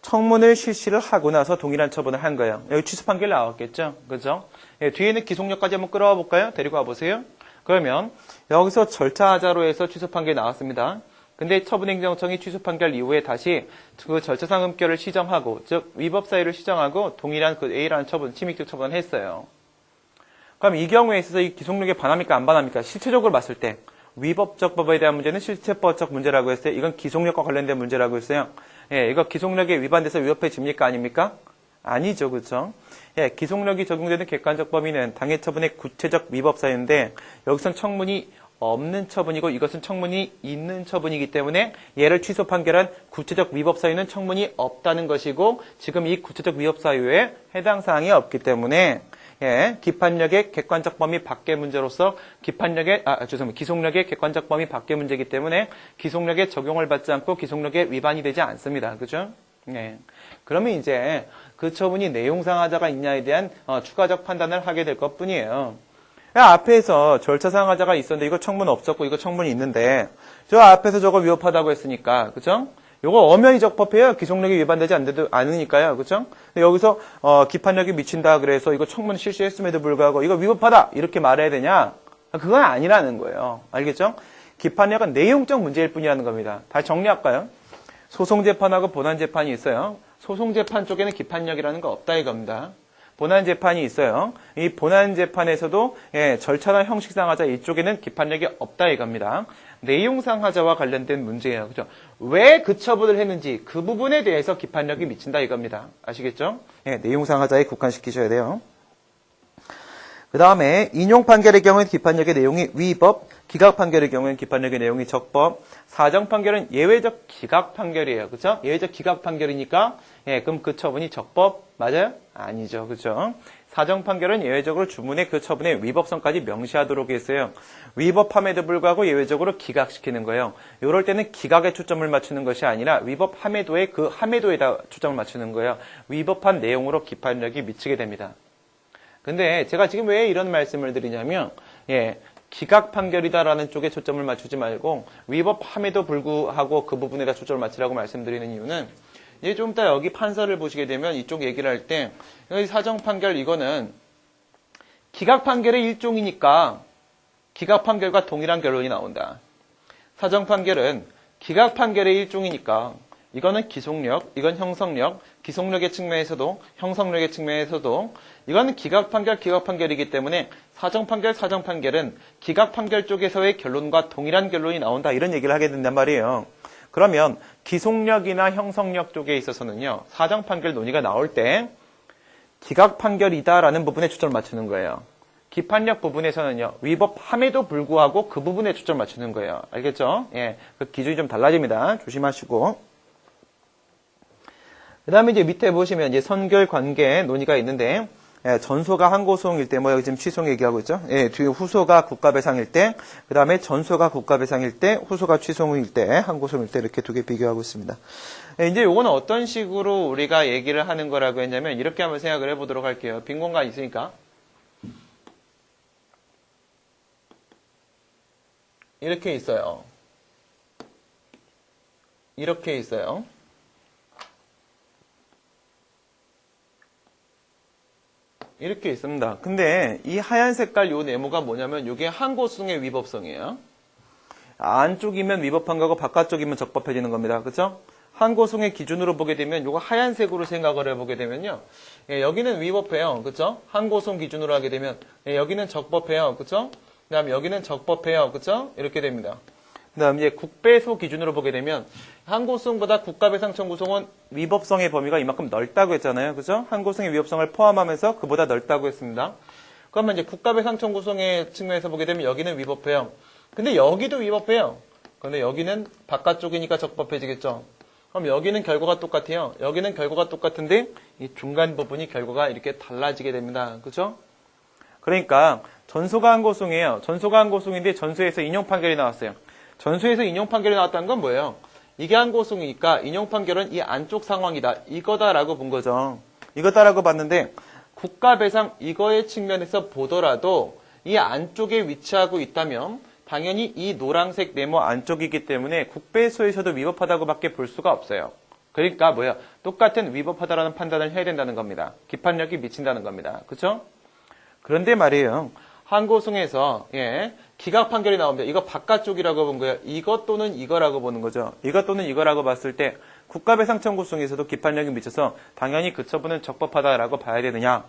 [SPEAKER 1] 청문을 실시를 하고 나서 동일한 처분을 한 거예요. 여기 취소 판결 나왔겠죠? 그렇죠? 예, 뒤에 있는 기속력까지 한번 끌어와 볼까요? 데리고 와 보세요. 그러면 여기서 절차하자로 해서 취소 판결이 나왔습니다. 근데 처분행정청이 취소 판결 이후에 다시 그 절차상 흠결을 시정하고, 즉 위법 사유를 시정하고 동일한 그 A라는 처분, 침입적 처분을 했어요. 그럼 이 경우에 있어서 이 기속력에 반합니까 안 반합니까? 실체적으로 봤을 때 위법적 법에 대한 문제는 실체법적 문제라고 했어요. 이건 기속력과 관련된 문제라고 했어요. 예, 이거 기속력에 위반돼서 위법해집니까 아닙니까? 아니죠, 그렇죠? 예, 기속력이 적용되는 객관적 범위는 당해 처분의 구체적 위법 사유인데 여기선 청문이 없는 처분이고 이것은 청문이 있는 처분이기 때문에 얘를 취소 판결한 구체적 위법 사유는 청문이 없다는 것이고, 지금 이 구체적 위법 사유에 해당 사항이 없기 때문에 기판력의 객관적 범위 밖의 문제로서 기속력의 객관적 범위 밖의 문제이기 때문에 기속력에 적용을 받지 않고 기속력에 위반이 되지 않습니다. 그죠? 네. 그러면 이제 그 처분이 내용상 하자가 있냐에 대한 추가적 판단을 하게 될 것 뿐이에요. 앞에서 절차상 하자가 있었는데 이거 청문 없었고 이거 청문이 있는데 저 앞에서 저거 위법하다고 했으니까, 그죠? 요거 엄연히 적법해요. 기속력이 위반되지 않으니까요. 그렇죠? 여기서 기판력이 미친다 그래서 이거 청문 실시했음에도 불구하고 이거 위법하다 이렇게 말해야 되냐? 그건 아니라는 거예요. 알겠죠? 기판력은 내용적 문제일 뿐이라는 겁니다. 다시 정리할까요? 소송재판하고 본안재판이 있어요. 소송재판 쪽에는 기판력이라는 거 없다 이겁니다. 본안재판이 있어요. 이 본안재판에서도 절차나 형식상 하자 이쪽에는 기판력이 없다 이겁니다. 내용상 하자와 관련된 문제예요. 그죠? 왜 그 처분을 했는지 그 부분에 대해서 기판력이 미친다 이겁니다. 아시겠죠? 예, 내용상 하자에 국한시키셔야 돼요. 그 다음에 인용 판결의 경우에는 기판력의 내용이 위법, 기각 판결의 경우에는 기판력의 내용이 적법, 사정 판결은 예외적 기각 판결이에요. 그렇죠? 예외적 기각 판결이니까 그럼 그 처분이 적법 맞아요? 아니죠. 그렇죠? 사정 판결은 예외적으로 주문의 그 처분의 위법성까지 명시하도록 했어요. 위법함에도 불구하고 예외적으로 기각시키는 거예요. 이럴 때는 기각에 초점을 맞추는 것이 아니라 위법함에도의 그 함에도에다 초점을 맞추는 거예요. 위법한 내용으로 기판력이 미치게 됩니다. 근데 제가 지금 왜 이런 말씀을 드리냐면 기각 판결이다라는 쪽에 초점을 맞추지 말고 위법함에도 불구하고 그 부분에다 초점을 맞추라고 말씀드리는 이유는 이제 좀 이따 여기 판사를 보시게 되면 이쪽 얘기를 할 때 여기 사정 판결 이거는 기각 판결의 일종이니까 기각 판결과 동일한 결론이 나온다. 사정 판결은 기각 판결의 일종이니까 이거는 기속력, 이건 형성력, 기속력의 측면에서도 형성력의 측면에서도 이거는 기각 판결이기 때문에 사정 판결은 기각 판결 쪽에서의 결론과 동일한 결론이 나온다. 이런 얘기를 하게 된단 말이에요. 그러면 기속력이나 형성력 쪽에 있어서는요. 사정 판결 논의가 나올 때 기각 판결이다라는 부분에 초점을 맞추는 거예요. 기판력 부분에서는요, 위법함에도 불구하고 그 부분에 초점 맞추는 거예요. 알겠죠? 예. 그 기준이 좀 달라집니다. 조심하시고. 그 다음에 이제 밑에 보시면 이제 선결 관계 논의가 있는데, 예, 전소가 항고송일 때, 뭐 여기 지금 취송 얘기하고 있죠? 예, 뒤에 후소가 국가배상일 때, 그 다음에 전소가 국가배상일 때, 후소가 취송일 때, 항고송일 때 이렇게 두 개 비교하고 있습니다. 예, 이제 요거는 어떤 식으로 우리가 얘기를 하는 거라고 했냐면, 이렇게 한번 생각을 해보도록 할게요. 빈 공간 있으니까. 이렇게 있어요. 이렇게 있어요. 이렇게 있습니다. 근데 이 하얀 색깔 요 네모가 뭐냐면 이게 항고송의 위법성이에요. 안쪽이면 위법한 거고 바깥쪽이면 적법해지는 겁니다. 그렇죠? 항고송의 기준으로 보게 되면 요거 하얀색으로 생각을 해보게 되면요. 예, 여기는 위법해요. 그렇죠? 항고송 기준으로 하게 되면 예, 여기는 적법해요. 그렇죠? 그다음 여기는 적법해요. 그렇죠? 이렇게 됩니다. 그다음 이제 국배소 기준으로 보게 되면 항고송보다 국가배상 청구송은 위법성의 범위가 이만큼 넓다고 했잖아요. 그죠? 항고송의 위법성을 포함하면서 그보다 넓다고 했습니다. 그러면 이제 국가배상 청구송의 측면에서 보게 되면 여기는 위법해요. 근데 여기도 위법해요. 근데 여기는 바깥쪽이니까 적법해지겠죠. 그럼 여기는 결과가 똑같아요. 여기는 결과가 똑같은데 이 중간 부분이 결과가 이렇게 달라지게 됩니다. 그죠? 그러니까 전소가 항고송이에요. 전소가 항고송인데 전소에서 인용 판결이 나왔어요. 전소에서 인용 판결이 나왔다는 건 뭐예요? 이게 항고송이니까 인용 판결은 이 안쪽 상황이다. 이거다라고 본 거죠. 이거다라고 봤는데 국가배상 이거의 측면에서 보더라도 이 안쪽에 위치하고 있다면 당연히 이 노란색 네모 안쪽이기 때문에 국배소에서도 위법하다고 밖에 볼 수가 없어요. 그러니까 뭐야? 똑같은 위법하다라는 판단을 해야 된다는 겁니다. 기판력이 미친다는 겁니다. 그렇죠? 그런데 말이에요. 항고송에서 예, 기각 판결이 나옵니다. 이거 바깥쪽이라고 본 거예요. 이것 또는 이거라고 보는 거죠. 이것 또는 이거라고 봤을 때 국가배상 청구송에서도 기판력이 미쳐서 당연히 그 처분은 적법하다라고 봐야 되느냐?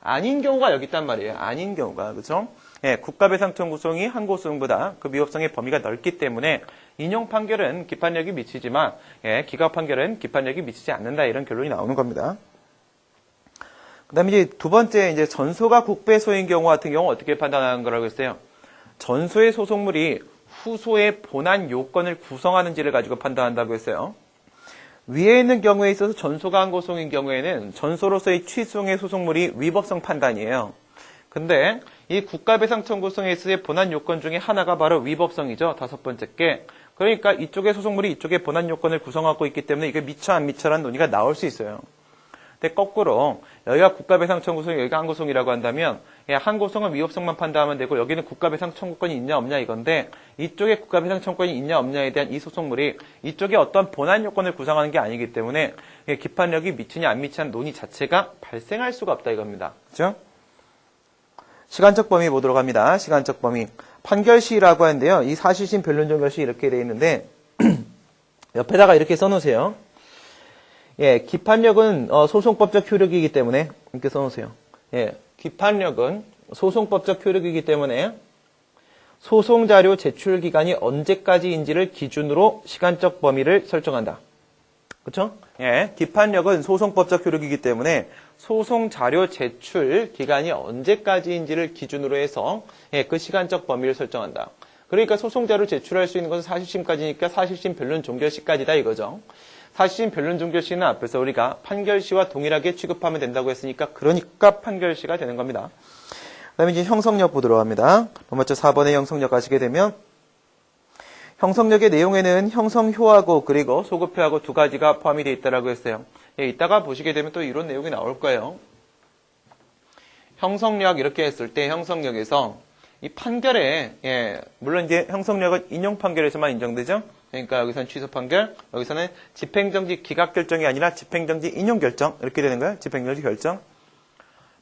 [SPEAKER 1] 아닌 경우가 여기 있단 말이에요. 아닌 경우가. 그렇죠? 예, 국가배상 청구송이 항고송보다 그 위법성의 범위가 넓기 때문에 인용 판결은 기판력이 미치지만 예, 기각 판결은 기판력이 미치지 않는다. 이런 결론이 나오는 겁니다. 그 다음에 이제 두 번째, 이제 전소가 국배소인 경우 같은 경우 어떻게 판단하는 거라고 했어요? 전소의 소송물이 후소의 본안 요건을 구성하는지를 가지고 판단한다고 했어요. 위에 있는 경우에 있어서 전소가 항고송인 경우에는 전소로서의 취소의 소송물이 위법성 판단이에요. 근데 이 국가배상 청구송에서의 본안 요건 중에 하나가 바로 위법성이죠. 다섯 번째 게. 그러니까 이쪽의 소송물이 이쪽의 본안 요건을 구성하고 있기 때문에 이게 미쳐 안 미쳐라는 논의가 나올 수 있어요. 근데 거꾸로 여기가 국가배상 청구송, 여기가 항고송이라고 한다면 항고송은 위법성만 판단하면 되고 여기는 국가배상 청구권이 있냐 없냐 이건데 이쪽에 국가배상 청구권이 있냐 없냐에 대한 이 소송물이 이쪽에 어떤 본안 요건을 구성하는 게 아니기 때문에 기판력이 미치냐 안 미치냐는 논의 자체가 발생할 수가 없다 이겁니다. 그렇죠? 시간적 범위 보도록 합니다. 시간적 범위. 판결시라고 하는데요. 이 사실심 변론종결시 이렇게 되어 있는데 옆에다가 이렇게 써놓으세요. 예, 기판력은 소송법적 효력이기 때문에 이렇게 써놓으세요. 예, 기판력은 소송법적 효력이기 때문에 소송자료 제출 기간이 언제까지인지를 기준으로 시간적 범위를 설정한다. 그렇죠? 예, 기판력은 소송법적 효력이기 때문에 소송자료 제출 기간이 언제까지인지를 기준으로 해서 예, 그 시간적 범위를 설정한다. 그러니까 소송자료 제출할 수 있는 것은 사실심까지니까 사실심 변론 종결시까지다 이거죠. 사실심 변론 종결시는 앞에서 우리가 판결시와 동일하게 취급하면 된다고 했으니까 그러니까 판결시가 되는 겁니다. 그 다음에 이제 형성력 보도록 합니다. 먼저 4번의 형성력 가시게 되면 형성력의 내용에는 형성효하고 그리고 소급효하고 두 가지가 포함이 되어 있다고 했어요. 예, 이따가 보시게 되면 또 이런 내용이 나올 거예요. 형성력 이렇게 했을 때 형성력에서 이 판결에 예, 물론 이제 형성력은 인용 판결에서만 인정되죠. 그러니까 여기서는 취소 판결, 여기서는 집행정지 기각 결정이 아니라 집행정지 인용 결정 이렇게 되는 거예요. 집행정지 결정.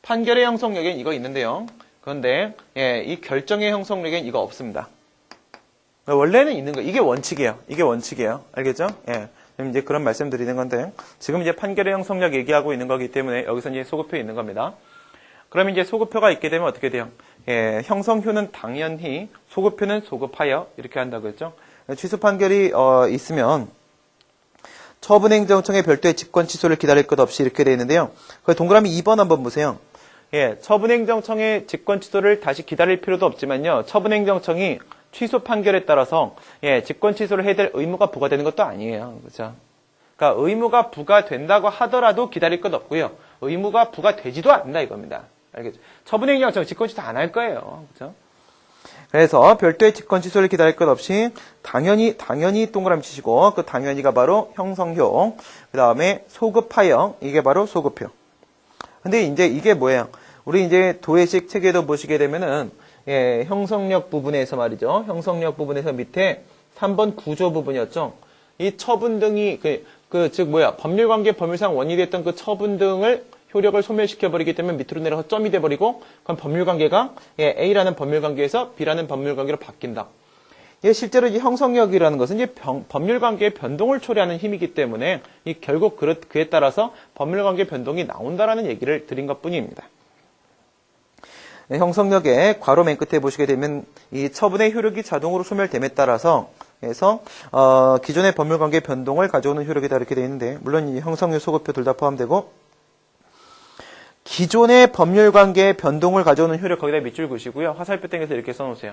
[SPEAKER 1] 판결의 형성력엔 이거 있는데요. 그런데 예, 이 결정의 형성력엔 이거 없습니다. 원래는 있는 거. 이게 원칙이에요. 이게 원칙이에요. 알겠죠? 예. 이제 그런 말씀 드리는 건데 지금 이제 판결의 형성력 얘기하고 있는 거기 때문에 여기서 이제 소급표 있는 겁니다. 그럼 이제 소급표가 있게 되면 어떻게 돼요? 예, 형성효는 당연히 소급표는 소급하여 이렇게 한다고 했죠. 취소 판결이 있으면 처분행정청의 별도의 직권 취소를 기다릴 것 없이 이렇게 되어 있는데요. 그 동그라미 2번 한번 보세요. 처분행정청의 직권 취소를 다시 기다릴 필요도 없지만요. 처분행정청이 취소 판결에 따라서 직권 취소를 해야 될 의무가 부과되는 것도 아니에요. 그렇죠? 그러니까 의무가 부과된다고 하더라도 기다릴 것 없고요. 의무가 부과되지도 않는다 이겁니다. 알겠죠? 처분행정청 직권 취소 안 할 거예요. 그렇죠? 그래서 별도의 직권 취소를 기다릴 것 없이 당연히 동그라미 치시고 그 당연히가 바로 형성효, 그 다음에 소급하여 이게 바로 소급효. 근데 이제 이게 뭐예요? 우리 이제 도해식 체계도 보시게 되면은 형성력 부분에서 말이죠. 형성력 부분에서 밑에 3번 구조 부분이었죠. 이 처분 등이 즉 법률관계 법률상 원인이 됐던 그 처분 등을 효력을 소멸시켜버리기 때문에 밑으로 내려서 점이 돼버리고 그럼 법률관계가 A라는 법률관계에서 B라는 법률관계로 바뀐다. 실제로 이 형성력이라는 것은 이제 법률관계의 변동을 초래하는 힘이기 때문에 결국 그에 따라서 법률관계 변동이 나온다라는 얘기를 드린 것뿐입니다. 형성력의 괄호 맨 끝에 보시게 되면 이 처분의 효력이 자동으로 소멸됨에 따라서 기존의 법률관계 변동을 가져오는 효력이다 이렇게 되어 있는데 물론 이 형성력 소급표 둘 다 포함되고 기존의 법률관계의 변동을 가져오는 효력 거기다 밑줄 그으시고요. 화살표 땡겨서 이렇게 써놓으세요.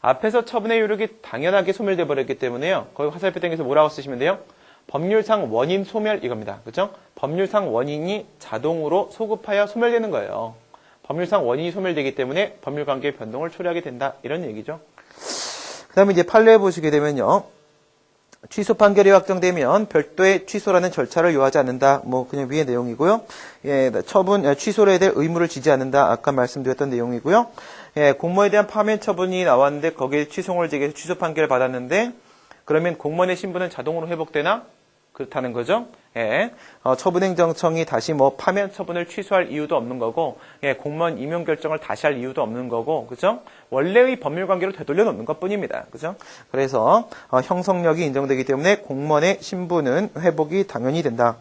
[SPEAKER 1] 앞에서 처분의 효력이 당연하게 소멸돼 버렸기 때문에요. 거기 화살표 땡겨서 뭐라고 쓰시면 돼요? 법률상 원인 소멸 이겁니다. 그렇죠? 법률상 원인이 자동으로 소급하여 소멸되는 거예요. 법률상 원인이 소멸되기 때문에 법률관계의 변동을 초래하게 된다. 이런 얘기죠. 그 다음에 이제 판례 보시게 되면요. 취소 판결이 확정되면 별도의 취소라는 절차를 요하지 않는다. 그냥 위의 내용이고요. 취소를 해야 될 의무를 지지 않는다. 아까 말씀드렸던 내용이고요. 공무원에 대한 파면 처분이 나왔는데 거기에 취소를 제기해서 취소 판결을 받았는데 그러면 공무원의 신분은 자동으로 회복되나? 그렇다는 거죠. 처분행정청이 다시 파면 처분을 취소할 이유도 없는 거고, 공무원 임용 결정을 다시 할 이유도 없는 거고, 그죠? 원래의 법률관계로 되돌려 놓는 것 뿐입니다. 그죠? 그래서, 형성력이 인정되기 때문에 공무원의 신분은 회복이 당연히 된다.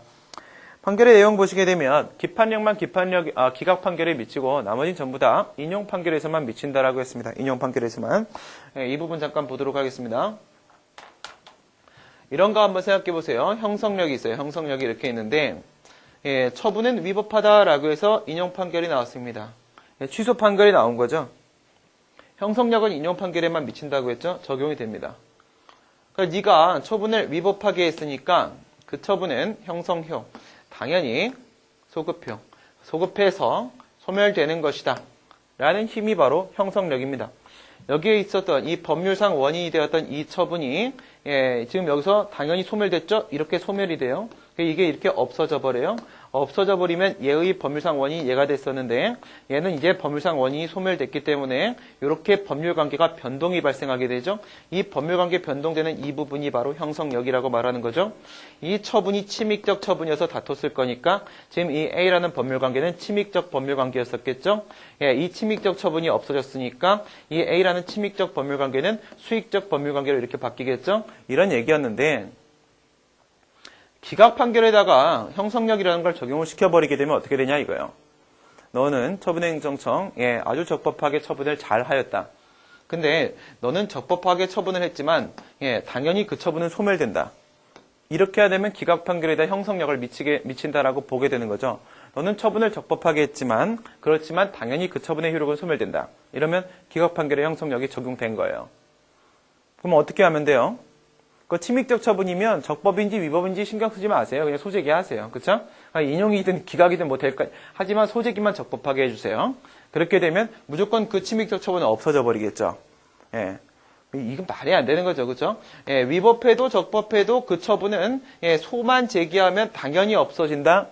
[SPEAKER 1] 판결의 내용 보시게 되면, 기각 판결에 미치고, 나머지는 전부 다 인용 판결에서만 미친다라고 했습니다. 인용 판결에서만. 이 부분 잠깐 보도록 하겠습니다. 이런 거 한번 생각해 보세요. 형성력이 있어요. 형성력이 이렇게 있는데 처분은 위법하다라고 해서 인용 판결이 나왔습니다. 취소 판결이 나온 거죠. 형성력은 인용 판결에만 미친다고 했죠. 적용이 됩니다. 그러니까 네가 처분을 위법하게 했으니까 그 처분은 형성효, 당연히 소급효, 소급해서 소멸되는 것이다. 라는 힘이 바로 형성력입니다. 여기에 있었던 이 법률상 원인이 되었던 이 처분이 지금 여기서 당연히 소멸됐죠? 이렇게 소멸이 돼요. 이게 이렇게 없어져 버려요. 없어져 버리면 얘의 법률상 원인이 얘가 됐었는데 얘는 이제 법률상 원인이 소멸됐기 때문에 이렇게 법률관계가 변동이 발생하게 되죠. 이 법률관계 변동되는 이 부분이 바로 형성력이라고 말하는 거죠. 이 처분이 침익적 처분이어서 다퉜을 거니까 지금 이 A라는 법률관계는 침익적 법률관계였었겠죠. 이 침익적 처분이 없어졌으니까 이 A라는 침익적 법률관계는 수익적 법률관계로 이렇게 바뀌겠죠. 이런 얘기였는데 기각 판결에다가 형성력이라는 걸 적용을 시켜버리게 되면 어떻게 되냐 이거예요. 너는 처분행정청 아주 적법하게 처분을 잘 하였다. 근데 너는 적법하게 처분을 했지만 당연히 그 처분은 소멸된다. 이렇게 해야 되면 기각 판결에다 형성력을 미친다라고 보게 되는 거죠. 너는 처분을 적법하게 했지만 그렇지만 당연히 그 처분의 효력은 소멸된다. 이러면 기각 판결의 형성력이 적용된 거예요. 그럼 어떻게 하면 돼요? 그 침익적 처분이면 적법인지 위법인지 신경 쓰지 마세요. 그냥 소재기 하세요. 그쵸? 인용이든 기각이든 뭐 될까. 하지만 소재기만 적법하게 해주세요. 그렇게 되면 무조건 그 침익적 처분은 없어져 버리겠죠. 이건 말이 안 되는 거죠. 그쵸? 위법해도 적법해도 그 처분은 소만 제기하면 당연히 없어진다.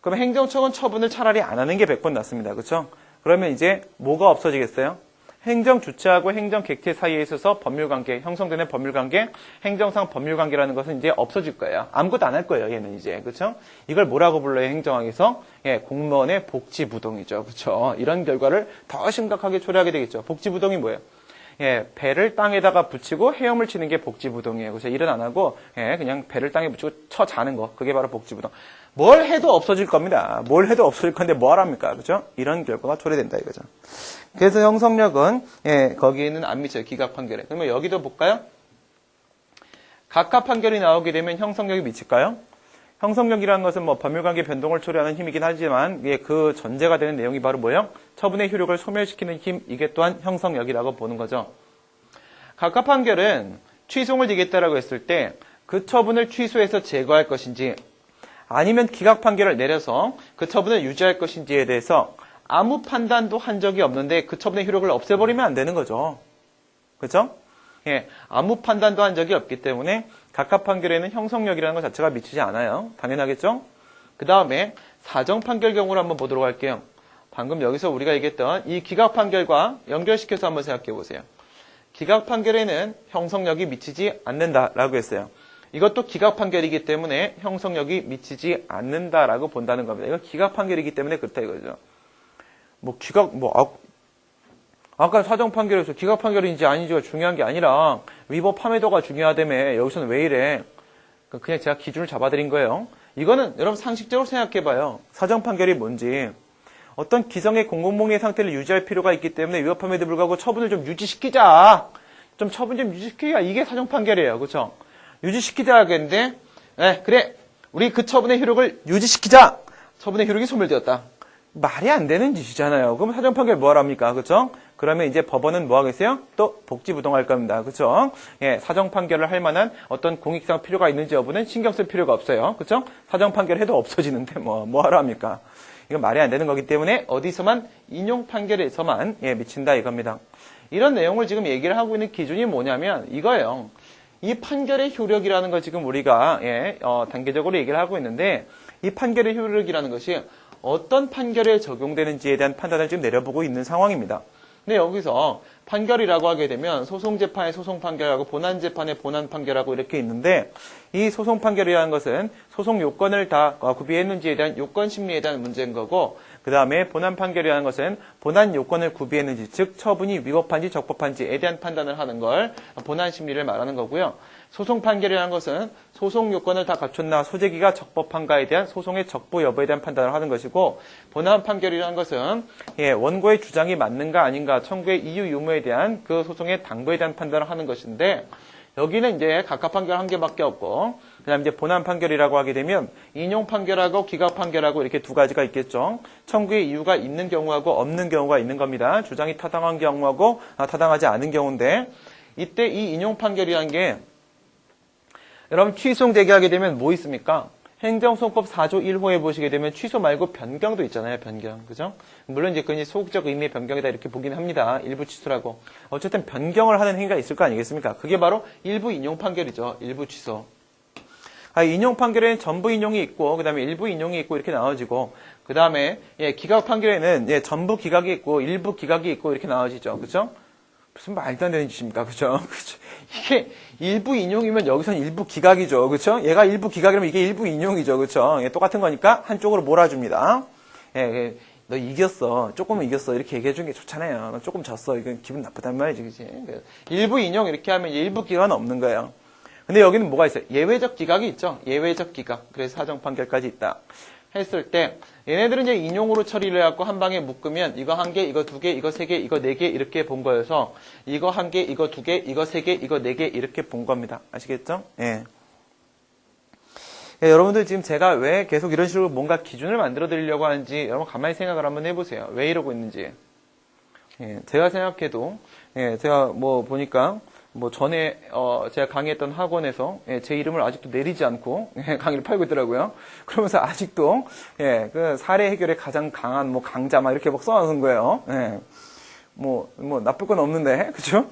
[SPEAKER 1] 그럼 행정청은 처분을 차라리 안 하는 게 100번 낫습니다. 그쵸? 그러면 이제 뭐가 없어지겠어요? 행정 주체하고 행정 객체 사이에 있어서 법률관계, 형성되는 법률관계, 행정상 법률관계라는 것은 이제 없어질 거예요. 아무것도 안 할 거예요, 얘는 이제. 그쵸? 이걸 뭐라고 불러요, 행정학에서? 공무원의 복지부동이죠. 그쵸? 이런 결과를 더 심각하게 초래하게 되겠죠. 복지부동이 뭐예요? 배를 땅에다가 붙이고 헤엄을 치는 게 복지부동이에요. 그래서 일은 안 하고, 그냥 배를 땅에 붙이고 쳐 자는 거. 그게 바로 복지부동. 뭘 해도 없어질 겁니다. 뭘 해도 없어질 건데 뭘 합니까? 그죠? 이런 결과가 초래된다 이거죠. 그래서 형성력은, 거기에는 안 미쳐요. 기각 판결에. 그러면 여기도 볼까요? 각하 판결이 나오게 되면 형성력이 미칠까요? 형성력이라는 것은 뭐 법률관계 변동을 초래하는 힘이긴 하지만 그 전제가 되는 내용이 바로 뭐예요? 처분의 효력을 소멸시키는 힘, 이게 또한 형성력이라고 보는 거죠. 각각 판결은 취소를 되겠다라고 했을 때 그 처분을 취소해서 제거할 것인지 아니면 기각 판결을 내려서 그 처분을 유지할 것인지에 대해서 아무 판단도 한 적이 없는데 그 처분의 효력을 없애버리면 안 되는 거죠. 그렇죠? 예, 아무 판단도 한 적이 없기 때문에 각각 판결에는 형성력이라는 것 자체가 미치지 않아요. 당연하겠죠? 그 다음에 사정 판결 경우를 한번 보도록 할게요. 방금 여기서 우리가 얘기했던 이 기각 판결과 연결시켜서 한번 생각해 보세요. 기각 판결에는 형성력이 미치지 않는다라고 했어요. 이것도 기각 판결이기 때문에 형성력이 미치지 않는다라고 본다는 겁니다. 이거 기각 판결이기 때문에 그렇다 이거죠. 아까 사정 판결에서 기각 판결인지 아닌지가 중요한 게 아니라 위법 함의도가 중요하다며 여기서는 왜 이래? 그냥 제가 기준을 잡아드린 거예요. 이거는 여러분 상식적으로 생각해봐요. 사정 판결이 뭔지. 어떤 기성의 공공몽의 상태를 유지할 필요가 있기 때문에 위법함에도 불구하고 처분을 좀 유지시키자. 처분 좀 유지시키자. 이게 사정 판결이에요. 그렇죠? 유지시키자 하겠는데, 네, 그래. 우리 그 처분의 효력을 유지시키자. 처분의 효력이 소멸되었다. 말이 안 되는 짓이잖아요. 그럼 사정 판결 뭐 하랍니까? 그렇죠? 그러면 이제 법원은 뭐 하겠어요? 또 복지부동할 겁니다. 그렇죠? 예, 사정 판결을 할 만한 어떤 공익상 필요가 있는지 여부는 신경 쓸 필요가 없어요. 그렇죠? 사정 판결 해도 없어지는데 뭐 하라 합니까? 이건 말이 안 되는 거기 때문에 어디서만 인용 판결에서만 미친다 이겁니다. 이런 내용을 지금 얘기를 하고 있는 기준이 뭐냐면 이거예요. 이 판결의 효력이라는 걸 지금 우리가 단계적으로 얘기를 하고 있는데 이 판결의 효력이라는 것이 어떤 판결에 적용되는지에 대한 판단을 지금 내려보고 있는 상황입니다. 근데 여기서 판결이라고 하게 되면 소송재판의 소송 판결하고 본안재판의 본안 판결하고 이렇게 있는데 이 소송 판결이라는 것은 소송 요건을 다 구비했는지에 대한 요건 심리에 대한 문제인 거고 그 다음에 본안 판결이라는 것은 본안 요건을 구비했는지 즉 처분이 위법한지 적법한지에 대한 판단을 하는 걸 본안 심리를 말하는 거고요. 소송 판결이라는 것은 소송 요건을 다 갖췄나 소재기가 적법한가에 대한 소송의 적부 여부에 대한 판단을 하는 것이고 본안 판결이라는 것은 원고의 주장이 맞는가 아닌가 청구의 이유 유무에 대한 그 소송의 당부에 대한 판단을 하는 것인데 여기는 이제 각각 판결 한 개밖에 없고 그다음 이제 본안 판결이라고 하게 되면 인용 판결하고 기각 판결하고 이렇게 두 가지가 있겠죠. 청구의 이유가 있는 경우하고 없는 경우가 있는 겁니다. 주장이 타당한 경우하고 타당하지 않은 경우인데 이때 이 인용 판결이라는 게 여러분 취소되게 하게 되면 뭐 있습니까? 행정소송법 4조 1호에 보시게 되면 취소 말고 변경도 있잖아요. 변경. 그죠? 물론 이제 그건 소극적 의미의 변경이다 이렇게 보긴 합니다. 일부 취소라고. 어쨌든 변경을 하는 행위가 있을 거 아니겠습니까? 그게 바로 일부 인용 판결이죠. 일부 취소. 인용 판결에는 전부 인용이 있고 그다음에 일부 인용이 있고 이렇게 나눠지고 그다음에 기각 판결에는 전부 기각이 있고 일부 기각이 있고 이렇게 나눠지죠. 그죠? 무슨 말도 안 되는 짓입니까? 그죠? 이게 일부 인용이면 여기서는 일부 기각이죠. 그죠? 얘가 일부 기각이라면 이게 일부 인용이죠. 그죠? 똑같은 거니까 한쪽으로 몰아줍니다. 너 이겼어. 조금은 이겼어. 이렇게 얘기해 주는 게 좋잖아요. 너 조금 졌어. 이건 기분 나쁘단 말이지. 그치? 일부 인용 이렇게 하면 일부 기각은 없는 거예요. 근데 여기는 뭐가 있어요? 예외적 기각이 있죠. 예외적 기각. 그래서 사정 판결까지 있다. 했을 때 얘네들은 이제 인용으로 처리를 해갖고 한 방에 묶으면 이거 한 개, 이거 두 개, 이거 세 개, 이거 네 개 이렇게 본 거여서 이거 한 개, 이거 두 개, 이거 세 개, 이거 네 개 이렇게 본 겁니다. 아시겠죠? 예. 여러분들 지금 제가 왜 계속 이런 식으로 뭔가 기준을 만들어 드리려고 하는지 여러분 가만히 생각을 한번 해보세요. 왜 이러고 있는지. 제가 생각해도 제가 뭐 보니까 전에 제가 강의했던 학원에서 제 이름을 아직도 내리지 않고 강의를 팔고 있더라고요. 그러면서 아직도 그 사례 해결에 가장 강한 강자 막 이렇게 막 써놓은 거예요. 나쁠 건 없는데 그죠?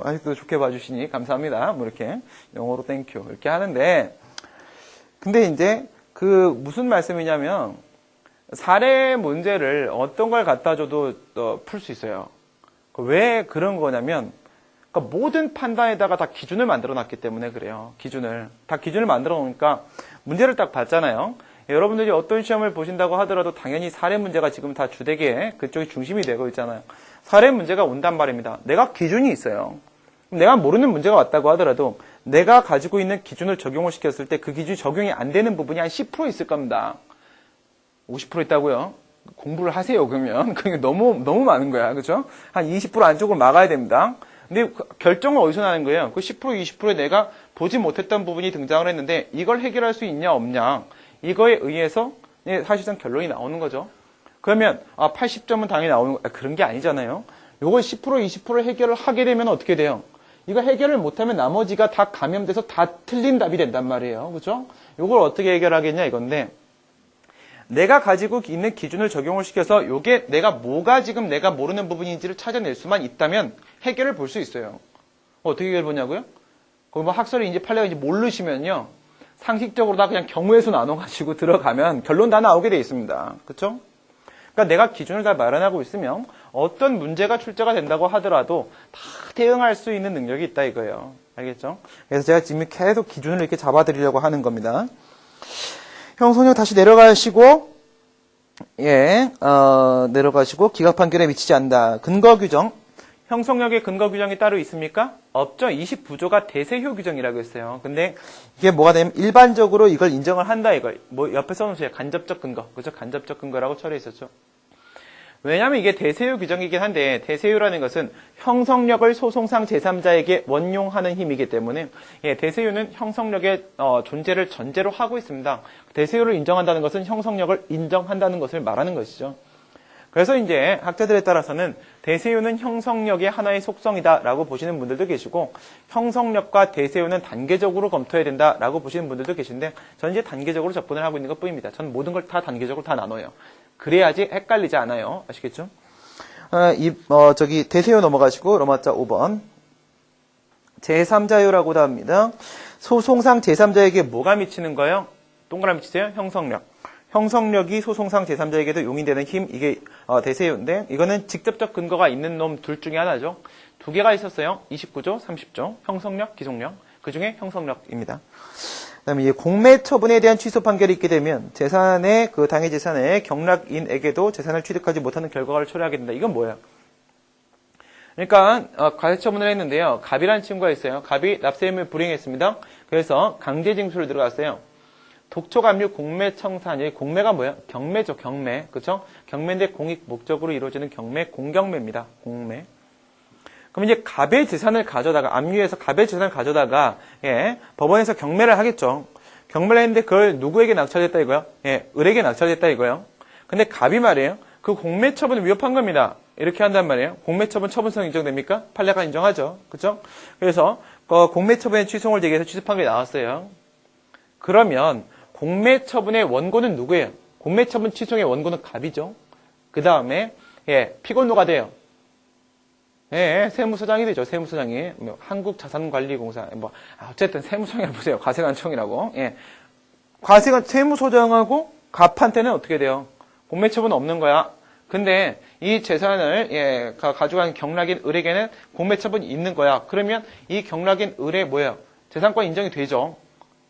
[SPEAKER 1] 아직도 좋게 봐주시니 감사합니다. 이렇게 영어로 땡큐 이렇게 하는데 근데 이제 무슨 말씀이냐면 사례 문제를 어떤 걸 갖다 줘도 풀 수 있어요. 왜 그런 거냐면 그러니까 모든 판단에다가 다 기준을 만들어 놨기 때문에 그래요. 다 기준을 만들어 놓으니까 문제를 딱 봤잖아요. 여러분들이 어떤 시험을 보신다고 하더라도 당연히 사례 문제가 지금 다 주되게 그쪽이 중심이 되고 있잖아요. 사례 문제가 온단 말입니다. 내가 기준이 있어요. 내가 모르는 문제가 왔다고 하더라도 내가 가지고 있는 기준을 적용을 시켰을 때 그 기준이 적용이 안 되는 부분이 한 10% 있을 겁니다. 50% 있다고요? 공부를 하세요, 그러면. 그게 너무 많은 거야. 그죠? 한 20% 안쪽을 막아야 됩니다. 근데 결정은 어디서 나는 거예요? 그 10%, 20%에 내가 보지 못했던 부분이 등장을 했는데 이걸 해결할 수 있냐 없냐 이거에 의해서 사실상 결론이 나오는 거죠. 그러면 80점은 당연히 나오는 거 그런 게 아니잖아요. 요걸 10%, 20% 해결을 하게 되면 어떻게 돼요? 이거 해결을 못하면 나머지가 다 감염돼서 다 틀린 답이 된단 말이에요. 그죠? 요걸 어떻게 해결하겠냐 이건데 내가 가지고 있는 기준을 적용을 시켜서 요게 뭐가 지금 내가 모르는 부분인지를 찾아낼 수만 있다면 해결을 볼 수 있어요. 어떻게 해결 보냐고요? 거기 뭐 학설인지 판례인지 모르시면요. 상식적으로 다 그냥 경우의 수 나눠가지고 들어가면 결론 다 나오게 돼 있습니다. 그쵸? 그러니까 내가 기준을 다 마련하고 있으면 어떤 문제가 출제가 된다고 하더라도 다 대응할 수 있는 능력이 있다 이거예요. 알겠죠? 그래서 제가 지금 계속 기준을 이렇게 잡아드리려고 하는 겁니다. 형성력 다시 내려가시고, 내려가시고, 기각 판결에 미치지 않는다. 근거 규정. 형성력의 근거 규정이 따로 있습니까? 없죠. 29조가 대세효 규정이라고 했어요. 근데 이게 뭐가 되면 일반적으로 이걸 인정을 한다, 이걸. 뭐, 옆에 써놓으세요. 간접적 근거. 그죠? 간접적 근거라고 처리해 있었죠. 왜냐하면 이게 대세효 규정이긴 한데 대세효라는 것은 형성력을 소송상 제3자에게 원용하는 힘이기 때문에 대세효는 형성력의 존재를 전제로 하고 있습니다. 대세효를 인정한다는 것은 형성력을 인정한다는 것을 말하는 것이죠. 그래서 이제 학자들에 따라서는 대세효는 형성력의 하나의 속성이다라고 보시는 분들도 계시고 형성력과 대세효는 단계적으로 검토해야 된다라고 보시는 분들도 계신데 저는 이제 단계적으로 접근을 하고 있는 것뿐입니다. 저는 모든 걸 다 단계적으로 다 나눠요. 그래야지 헷갈리지 않아요. 아시겠죠? 대세효 넘어가시고, 로마자 5번. 제3자효라고도 합니다. 소송상 제3자에게 뭐가 미치는 거예요? 동그라미 치세요. 형성력. 형성력이 소송상 제3자에게도 용인되는 힘, 이게 대세효인데, 이거는 직접적 근거가 있는 놈 둘 중에 하나죠. 두 개가 있었어요. 29조, 30조. 형성력, 기속력. 그 중에 형성력입니다. 그다음에 이 공매 처분에 대한 취소 판결이 있게 되면 재산의 그 당해 재산의 경락인에게도 재산을 취득하지 못하는 결과를 초래하게 된다. 이건 뭐예요? 그러니까 과세 처분을 했는데요. 갑이라는 친구가 있어요. 갑이 납세 의무를 불이행했습니다. 그래서 강제 징수를 들어갔어요. 독촉압류 공매 청산이 공매가 뭐예요? 경매죠. 경매. 그렇죠? 경매인데 공익 목적으로 이루어지는 경매 공경매입니다. 공매. 그럼 이제 갑의 재산을 가져다가 압류해서 갑의 재산을 가져다가 법원에서 경매를 하겠죠. 경매를 했는데 그걸 누구에게 낙찰됐다 이거요? 을에게 낙찰됐다 이거요. 근데 갑이 말이에요. 그 공매 처분을 위협한 겁니다. 이렇게 한단 말이에요. 공매 처분 처분성 인정됩니까? 판례가 인정하죠. 그렇죠? 그래서 공매 처분의 취소를 제기해서 취소 판결이 나왔어요. 그러면 공매 처분의 원고는 누구예요? 공매 처분 취소의 원고는 갑이죠. 그 다음에 피고노가 돼요. 세무서장이 되죠. 세무서장이 한국자산관리공사 어쨌든 세무서장이라고 보세요. 과세관청이라고. 세무서장하고 갑한테는 어떻게 돼요? 공매처분 없는 거야. 근데 이 재산을 가져간 경락인 을에게는 공매처분이 있는 거야. 그러면 이 경락인 을의 뭐예요? 재산권 인정이 되죠.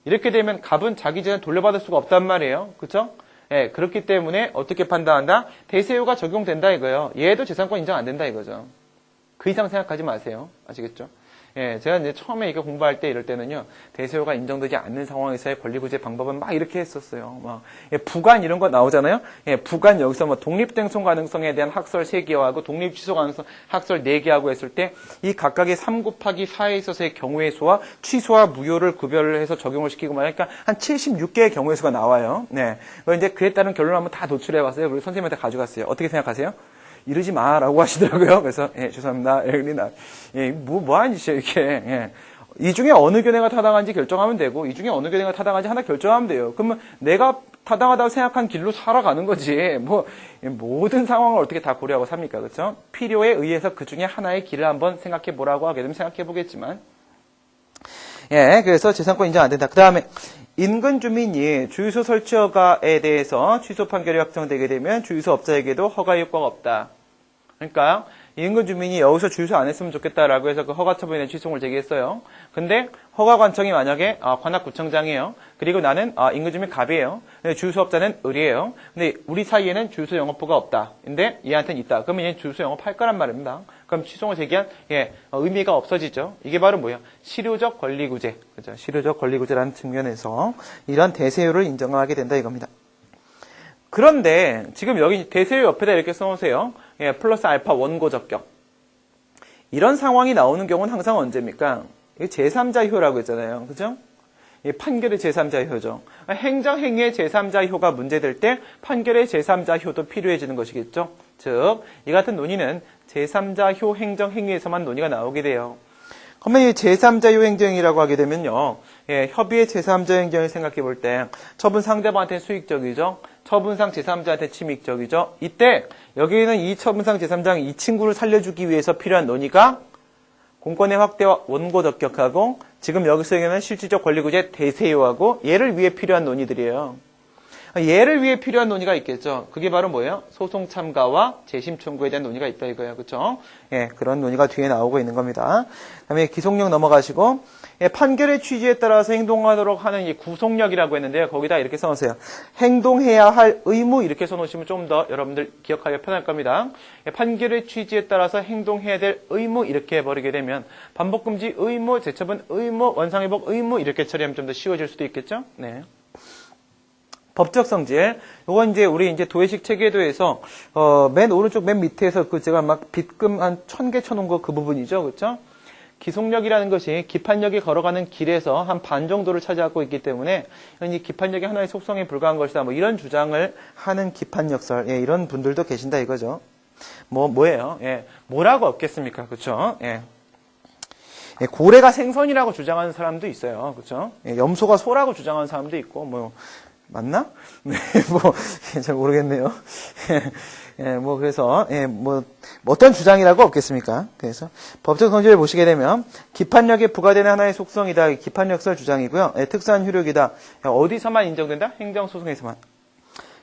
[SPEAKER 1] 이렇게 되면 갑은 자기 재산 돌려받을 수가 없단 말이에요. 그렇죠? 그렇기 때문에 어떻게 판단한다? 대세효가 적용된다 이거예요. 얘도 재산권 인정 안 된다 이거죠. 그 이상 생각하지 마세요. 아시겠죠? 제가 이제 처음에 이거 공부할 때 이럴 때는요, 대세효가 인정되지 않는 상황에서의 권리구제 방법은 막 이렇게 했었어요. 부관 이런 거 나오잖아요? 부관 여기서 뭐 독립행송 가능성에 대한 학설 3개하고 독립 취소 가능성 학설 4개하고 했을 때 이 각각의 3-4에 있어서의 경우의 수와 취소와 무효를 구별을 해서 적용을 시키고 말하니까 한 76개의 경우의 수가 나와요. 이제 그에 따른 결론을 한번 다 도출해 봤어요. 그리고 선생님한테 가져갔어요. 어떻게 생각하세요? 이러지 마라고 하시더라고요. 그래서 죄송합니다. 뭐 하는 짓이에요 이게. 이 중에 어느 견해가 타당한지 결정하면 되고 이 중에 어느 견해가 타당한지 하나 결정하면 돼요. 그러면 내가 타당하다고 생각한 길로 살아가는 거지. 모든 상황을 어떻게 다 고려하고 삽니까? 그렇죠? 필요에 의해서 그 중에 하나의 길을 한번 생각해 보라고 하게 되면 생각해 보겠지만 그래서 재산권 인정 안 된다. 그 다음에 인근 주민이 주유소 설치 허가에 대해서 취소 판결이 확정되게 되면 주유소 업자에게도 허가 효과가 없다. 그러니까 인근 주민이 여기서 주유소 안 했으면 좋겠다라고 해서 그 허가 처분에 대한 취소를 제기했어요. 근데 허가 관청이 만약에 관악구청장이에요. 그리고 나는 인근 주민 갑이에요. 근데 주유소 업자는 을이에요. 근데 우리 사이에는 주유소 영업부가 없다. 근데 얘한테는 있다. 그러면 얘는 주유소 영업할 거란 말입니다. 그럼 취소를 제기한 의미가 없어지죠. 이게 바로 뭐예요? 실효적 권리구제. 그죠? 실효적 권리구제라는 측면에서 이런 대세효를 인정하게 된다 이겁니다. 그런데 지금 여기 대세효 옆에다 이렇게 써놓으세요. 플러스 알파 원고 적격. 이런 상황이 나오는 경우는 항상 언제입니까? 제3자효라고 했잖아요. 그죠? 이 판결의 제3자효죠. 행정행위의 제3자효가 문제될 때 판결의 제3자효도 필요해지는 것이겠죠. 즉, 이 같은 논의는 제3자효 행정행위에서만 논의가 나오게 돼요. 그러면 이 제3자효 행정이라고 하게 되면요. 협의의 제3자 행정을 생각해 볼 때 처분 상대방한테 수익적이죠. 처분상 제3자한테 침익적이죠. 이때 여기에는 이 처분상 제3자는 이 친구를 살려주기 위해서 필요한 논의가 공권의 확대와 원고 적격하고 지금 여기서 얘기하는 실질적 권리구제 대세요하고 얘를 위해 필요한 논의들이에요. 얘를 위해 필요한 논의가 있겠죠. 그게 바로 뭐예요? 소송 참가와 재심 청구에 대한 논의가 있다 이거예요. 그렇죠? 예, 그런 논의가 뒤에 나오고 있는 겁니다. 그다음에 기속력 넘어가시고 판결의 취지에 따라서 행동하도록 하는 이 구속력이라고 했는데요. 거기다 이렇게 써놓으세요. 행동해야 할 의무 이렇게 써놓으시면 좀 더 여러분들 기억하기 편할 겁니다. 판결의 취지에 따라서 행동해야 될 의무 이렇게 해버리게 되면 반복금지 의무, 재처분 의무, 원상회복 의무 이렇게 처리하면 좀 더 쉬워질 수도 있겠죠. 네. 법적 성질. 요건 이제 우리 이제 도해식 체계도에서 맨 오른쪽 맨 밑에서 그 제가 막 빗금 한 1000개 쳐놓은 거 그 부분이죠. 그렇죠? 기속력이라는 것이 기판력이 걸어가는 길에서 한 반 정도를 차지하고 있기 때문에 이 기판력이 하나의 속성에 불과한 것이다. 뭐 이런 주장을 하는 기판력설. 예, 이런 분들도 계신다 이거죠. 뭐예요? 예. 뭐라고 없겠습니까? 그렇죠? 예. 예, 고래가 생선이라고 주장하는 사람도 있어요. 그렇죠? 예, 염소가 소라고 주장하는 사람도 있고 뭐 맞나? 네, 잘 모르겠네요. 그래서, 어떤 주장이라고 없겠습니까? 그래서, 법적 성질을 보시게 되면, 기판력에 부과되는 하나의 속성이다. 기판력설 주장이고요. 특수한 효력이다. 어디서만 인정된다? 행정소송에서만.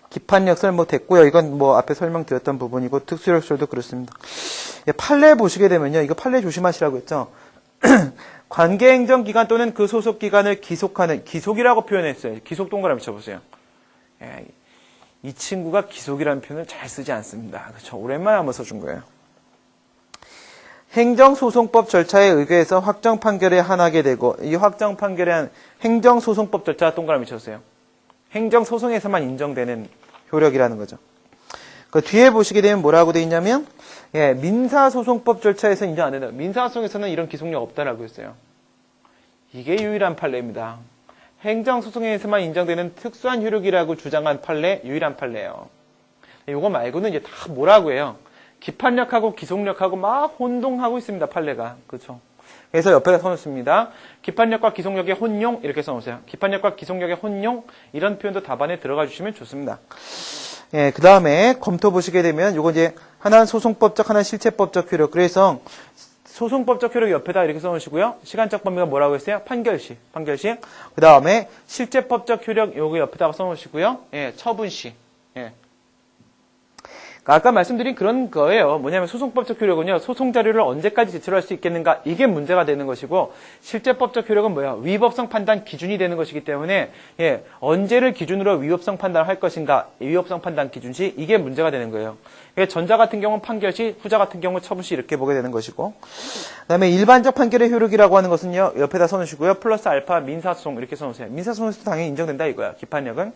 [SPEAKER 1] 기판력설 됐고요. 이건 앞에 설명드렸던 부분이고, 특수효력설도 그렇습니다. 판례 보시게 되면요. 이거 판례 조심하시라고 했죠. 관계행정기관 또는 그 소속기관을 기속하는, 기속이라고 표현했어요. 기속 동그라미 쳐보세요. 예, 이 친구가 기속이라는 표현을 잘 쓰지 않습니다. 그렇죠? 오랜만에 한번 써준 거예요. 행정소송법 절차에 의거해서 확정 판결에 한하게 되고, 이 확정 판결에 한 행정소송법 절차 동그라미 쳐주세요. 행정소송에서만 인정되는 효력이라는 거죠. 그 뒤에 보시게 되면 뭐라고 되어 있냐면, 예, 민사소송법 절차에서 인정 안 된다. 민사소송에서는 이런 기속력 없다라고 했어요. 이게 유일한 판례입니다. 행정소송에서만 인정되는 특수한 효력이라고 주장한 판례, 유일한 판례예요. 이거 말고는 이제 다 뭐라고 해요? 기판력하고 기속력하고 막 혼동하고 있습니다. 판례가. 그렇죠? 그래서 옆에다 써놓습니다. 기판력과 기속력의 혼용 이렇게 써놓으세요. 기판력과 기속력의 혼용 이런 표현도 답안에 들어가 주시면 좋습니다. 예, 그 다음에 검토 보시게 되면 요거 이제 하나는 소송법적, 하나는 실체법적 효력. 그래서 소송법적 효력 옆에다 이렇게 써놓으시고요. 시간적 범위가 뭐라고 했어요? 판결시. 그 다음에 실체법적 효력 요거 옆에다가 써놓으시고요. 예, 처분시. 예. 아까 말씀드린 그런 거예요. 뭐냐면 소송법적 효력은요. 소송 자료를 언제까지 제출할 수 있겠는가 이게 문제가 되는 것이고 실제법적 효력은 뭐야? 위법성 판단 기준이 되는 것이기 때문에 예, 언제를 기준으로 위법성 판단을 할 것인가 위법성 판단 기준시 이게 문제가 되는 거예요. 전자 같은 경우는 판결시, 후자 같은 경우는 처분시 이렇게 보게 되는 것이고 그다음에 일반적 판결의 효력이라고 하는 것은요. 옆에다 써놓으시고요. 플러스 알파 민사소송 이렇게 써놓으세요. 민사소송에서도 당연히 인정된다 이거야. 기판력은.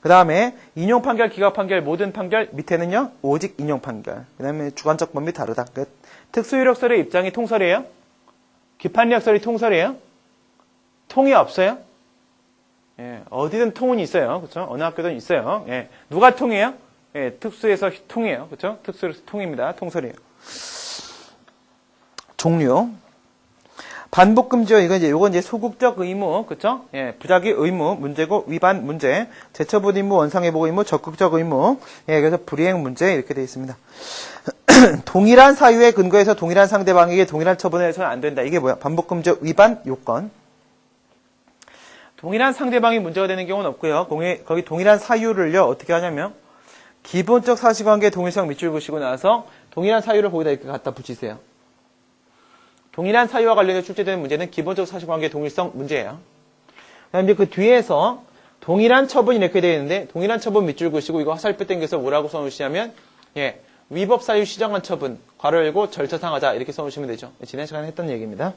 [SPEAKER 1] 그 다음에 인용 판결, 기각 판결, 모든 판결 밑에는요 오직 인용 판결. 그 다음에 주관적 범위 다르다. 특수효력설의 입장이 통설이에요? 기판력설이 통설이에요? 통이 없어요? 예, 어디든 통은 있어요. 그렇죠? 어느 학교든 있어요. 예, 누가 통이에요? 예, 특수에서 통이에요. 그렇죠? 특수에서 통입니다. 통설이에요. 종류. 반복금지요. 요건 이제 소극적 의무, 그쵸? 예, 부작위 의무, 문제고, 위반 문제, 재처분 의무, 원상회복 의무, 적극적 의무, 예, 그래서 불이행 문제, 이렇게 되어 있습니다. 동일한 사유에 근거해서 동일한 상대방에게 동일한 처분을 해서는 안 된다. 이게 뭐야? 반복금지 위반 요건. 동일한 상대방이 문제가 되는 경우는 없고요. 거기 동일한 사유를요, 어떻게 하냐면, 기본적 사실관계 동일성 밑줄 그시고 나서, 동일한 사유를 거기다 이렇게 갖다 붙이세요. 동일한 사유와 관련해서 출제되는 문제는 기본적 사실관계 동일성 문제예요. 그다음에 그 뒤에서 동일한 처분이 이렇게 되어 있는데 동일한 처분 밑줄 그시고 이거 화살표 당겨서 뭐라고 써놓으시냐면 예, 위법 사유 시정한 처분 괄호 열고 절차상하자 이렇게 써놓으시면 되죠. 지난 시간에 했던 얘기입니다.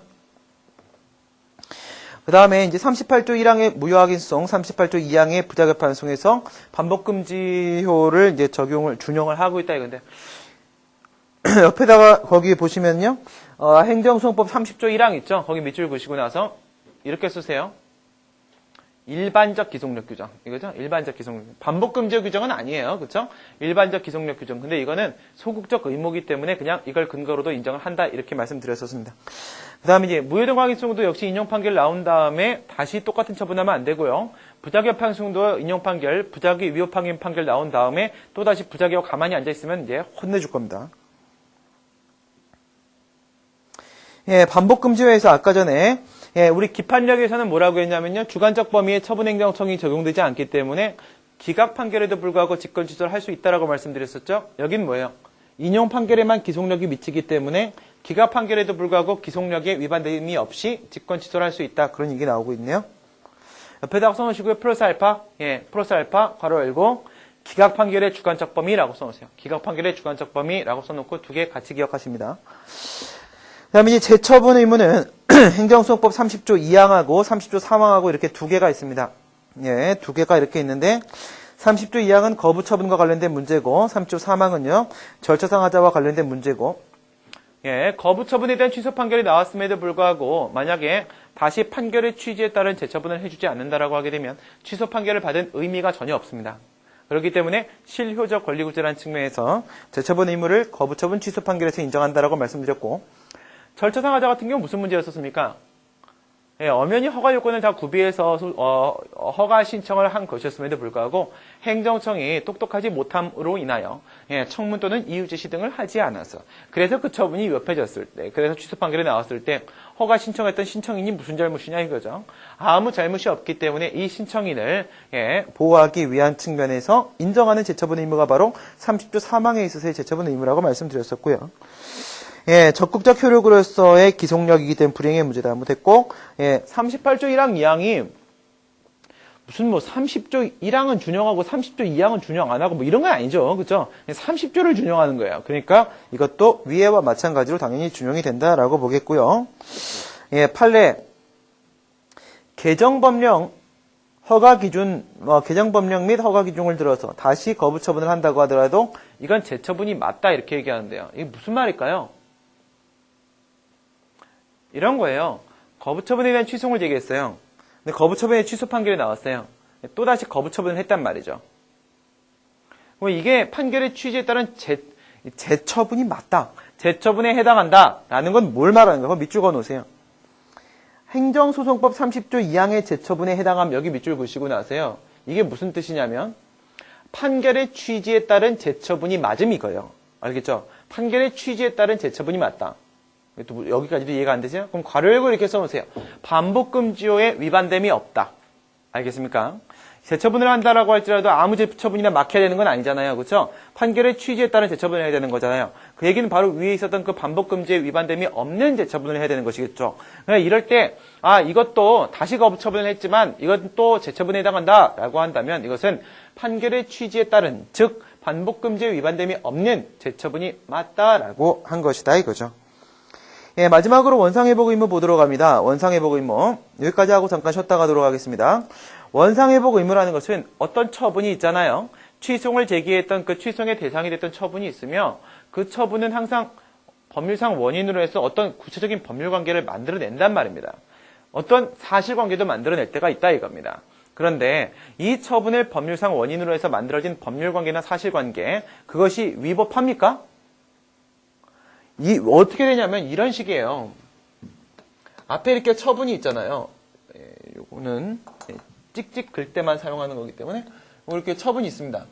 [SPEAKER 1] 그 다음에 이제 38조 1항의 무효확인성, 38조 2항의 부작용 반송에서 반복금지효를 이제 준용을 하고 있다 이건데. 옆에다가 거기 보시면요. 행정소송법 30조 1항 있죠. 거기 밑줄 보시고 나서 이렇게 쓰세요. 일반적 기속력 규정. 이거죠? 일반적 기속력. 반복 금지 규정은 아니에요. 그렇죠? 일반적 기속력 규정. 근데 이거는 소극적 의무이기 때문에 그냥 이걸 근거로도 인정을 한다. 이렇게 말씀드렸었습니다. 그다음에 이제 무효등 확인소송도 역시 인용 판결 나온 다음에 다시 똑같은 처분하면 안 되고요. 부작위 판소송도 인용 판결, 부작위 위법 확인 판결 나온 다음에 또 다시 부작위와 가만히 앉아 있으면 이제 혼내줄 겁니다. 예, 반복 금지회에서 아까 전에 우리 기판력에서는 뭐라고 했냐면요. 주관적 범위에 처분행정청이 적용되지 않기 때문에 기각 판결에도 불구하고 직권 취소를 할 수 있다라고 말씀드렸었죠. 여긴 뭐예요? 인용 판결에만 기속력이 미치기 때문에 기각 판결에도 불구하고 기속력에 위반됨이 없이 직권 취소를 할 수 있다. 그런 얘기 나오고 있네요. 옆에다가 써놓으시고요. 플러스 알파, 플러스 알파, 괄호 열고 기각 판결의 주관적 범위라고 써놓으세요. 기각 판결의 주관적 범위라고 써놓고 두 개 같이 기억하십니다. 그 다음에 이제 재처분 의무는 행정소송법 30조 2항하고 30조 3항하고 이렇게 두 개가 있습니다. 예, 두 개가 이렇게 있는데 30조 2항은 거부 처분과 관련된 문제고 30조 3항은요. 절차상 하자와 관련된 문제고 예, 거부 처분에 대한 취소 판결이 나왔음에도 불구하고 만약에 다시 판결의 취지에 따른 재처분을 해주지 않는다라고 하게 되면 취소 판결을 받은 의미가 전혀 없습니다. 그렇기 때문에 실효적 권리구제라는 측면에서 재처분 의무를 거부 처분 취소 판결에서 인정한다라고 말씀드렸고 절차상 하자 같은 경우 무슨 문제였었습니까? 예, 엄연히 허가 요건을 다 구비해서 허가 신청을 한 것이었음에도 불구하고 행정청이 똑똑하지 못함으로 인하여 청문 또는 이유 제시 등을 하지 않아서 그래서 그 처분이 위법해졌을 때 그래서 취소 판결이 나왔을 때 허가 신청했던 신청인이 무슨 잘못이냐 이거죠. 아무 잘못이 없기 때문에 이 신청인을 보호하기 위한 측면에서 인정하는 재처분 의무가 바로 30조 3항에 있어서의 재처분 의무라고 말씀드렸었고요. 예, 적극적 효력으로서의 기속력이기 때문에 불이행의 문제다. 못했고, 38조 1항 2항이 무슨 30조 1항은 준용하고 30조 2항은 준용 안 하고 이런 건 아니죠. 그죠? 30조를 준용하는 거예요. 그러니까 이것도 위에와 마찬가지로 당연히 준용이 된다라고 보겠고요. 예, 판례. 개정법령 허가 기준, 개정법령 및 허가 기준을 들어서 다시 거부 처분을 한다고 하더라도 이건 재처분이 맞다 이렇게 얘기하는데요. 이게 무슨 말일까요? 이런 거예요. 거부처분에 대한 취소를 제기했어요. 근데 거부처분의 취소 판결이 나왔어요. 또다시 거부처분을 했단 말이죠. 그럼 이게 판결의 취지에 따른 재처분이 맞다. 재처분에 해당한다. 라는 건 뭘 말하는 거예요? 밑줄 그어놓으세요. 행정소송법 30조 2항의 재처분에 해당함 여기 밑줄 그으시고 나세요. 이게 무슨 뜻이냐면 판결의 취지에 따른 재처분이 맞음 이거예요. 알겠죠? 판결의 취지에 따른 재처분이 맞다. 또 여기까지도 이해가 안 되죠? 그럼 괄호 열고 이렇게 써놓으세요. 반복금지호에 위반됨이 없다. 알겠습니까? 재처분을 한다라고 할지라도 아무 재처분이나 막혀야 되는 건 아니잖아요. 그렇죠? 판결의 취지에 따른 재처분을 해야 되는 거잖아요. 그 얘기는 바로 위에 있었던 그 반복금지에 위반됨이 없는 재처분을 해야 되는 것이겠죠. 그러니까 이럴 때 이것도 다시 거부처분을 했지만 이건 또 재처분에 해당한다 라고 한다면 이것은 판결의 취지에 따른 즉 반복금지에 위반됨이 없는 재처분이 맞다라고 한 것이다 이거죠. 예, 마지막으로 원상회복 의무 보도록 합니다. 원상회복 의무. 여기까지 하고 잠깐 쉬었다 가도록 하겠습니다. 원상회복 의무라는 것은 어떤 처분이 있잖아요. 취송을 제기했던 그 취송의 대상이 됐던 처분이 있으며 그 처분은 항상 법률상 원인으로 해서 어떤 구체적인 법률관계를 만들어낸단 말입니다. 어떤 사실관계도 만들어낼 때가 있다 이겁니다. 그런데 이 처분을 법률상 원인으로 해서 만들어진 법률관계나 사실관계 그것이 위법합니까? 어떻게 되냐면 이런 식이에요. 앞에 이렇게 처분이 있잖아요. 요거는 찍찍 글 때만 사용하는 거기 때문에 이렇게 처분이 있습니다.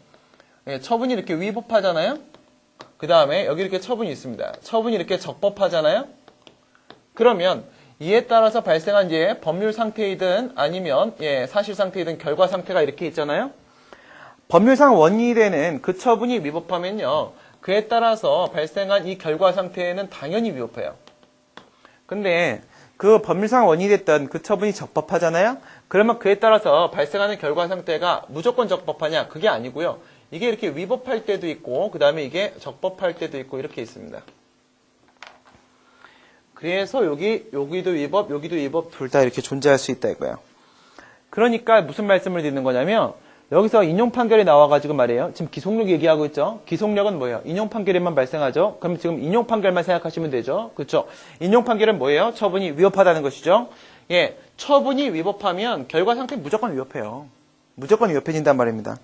[SPEAKER 1] 처분이 이렇게 위법하잖아요. 그 다음에 여기 이렇게 처분이 있습니다. 처분이 이렇게 적법하잖아요. 그러면 이에 따라서 발생한 이제 법률 상태이든 아니면 사실 상태이든 결과 상태가 이렇게 있잖아요. 법률상 원인이 되는 그 처분이 위법하면요. 그에 따라서 발생한 이 결과 상태는 당연히 위법해요. 근데 그 법률상 원인이 됐던 그 처분이 적법하잖아요? 그러면 그에 따라서 발생하는 결과 상태가 무조건 적법하냐? 그게 아니고요. 이게 이렇게 위법할 때도 있고 그 다음에 이게 적법할 때도 있고 이렇게 있습니다. 그래서 여기도 위법, 여기도 위법 둘 다 이렇게 존재할 수 있다 이거예요. 그러니까 무슨 말씀을 드리는 거냐면 여기서 인용 판결이 나와가지고 말이에요. 지금 기속력 얘기하고 있죠. 기속력은 뭐예요? 인용 판결에만 발생하죠. 그럼 지금 인용 판결만 생각하시면 되죠. 그렇죠? 인용 판결은 뭐예요? 처분이 위법하다는 것이죠. 예, 처분이 위법하면 결과 상태 무조건 위법해요. 무조건 위법해진단 말입니다.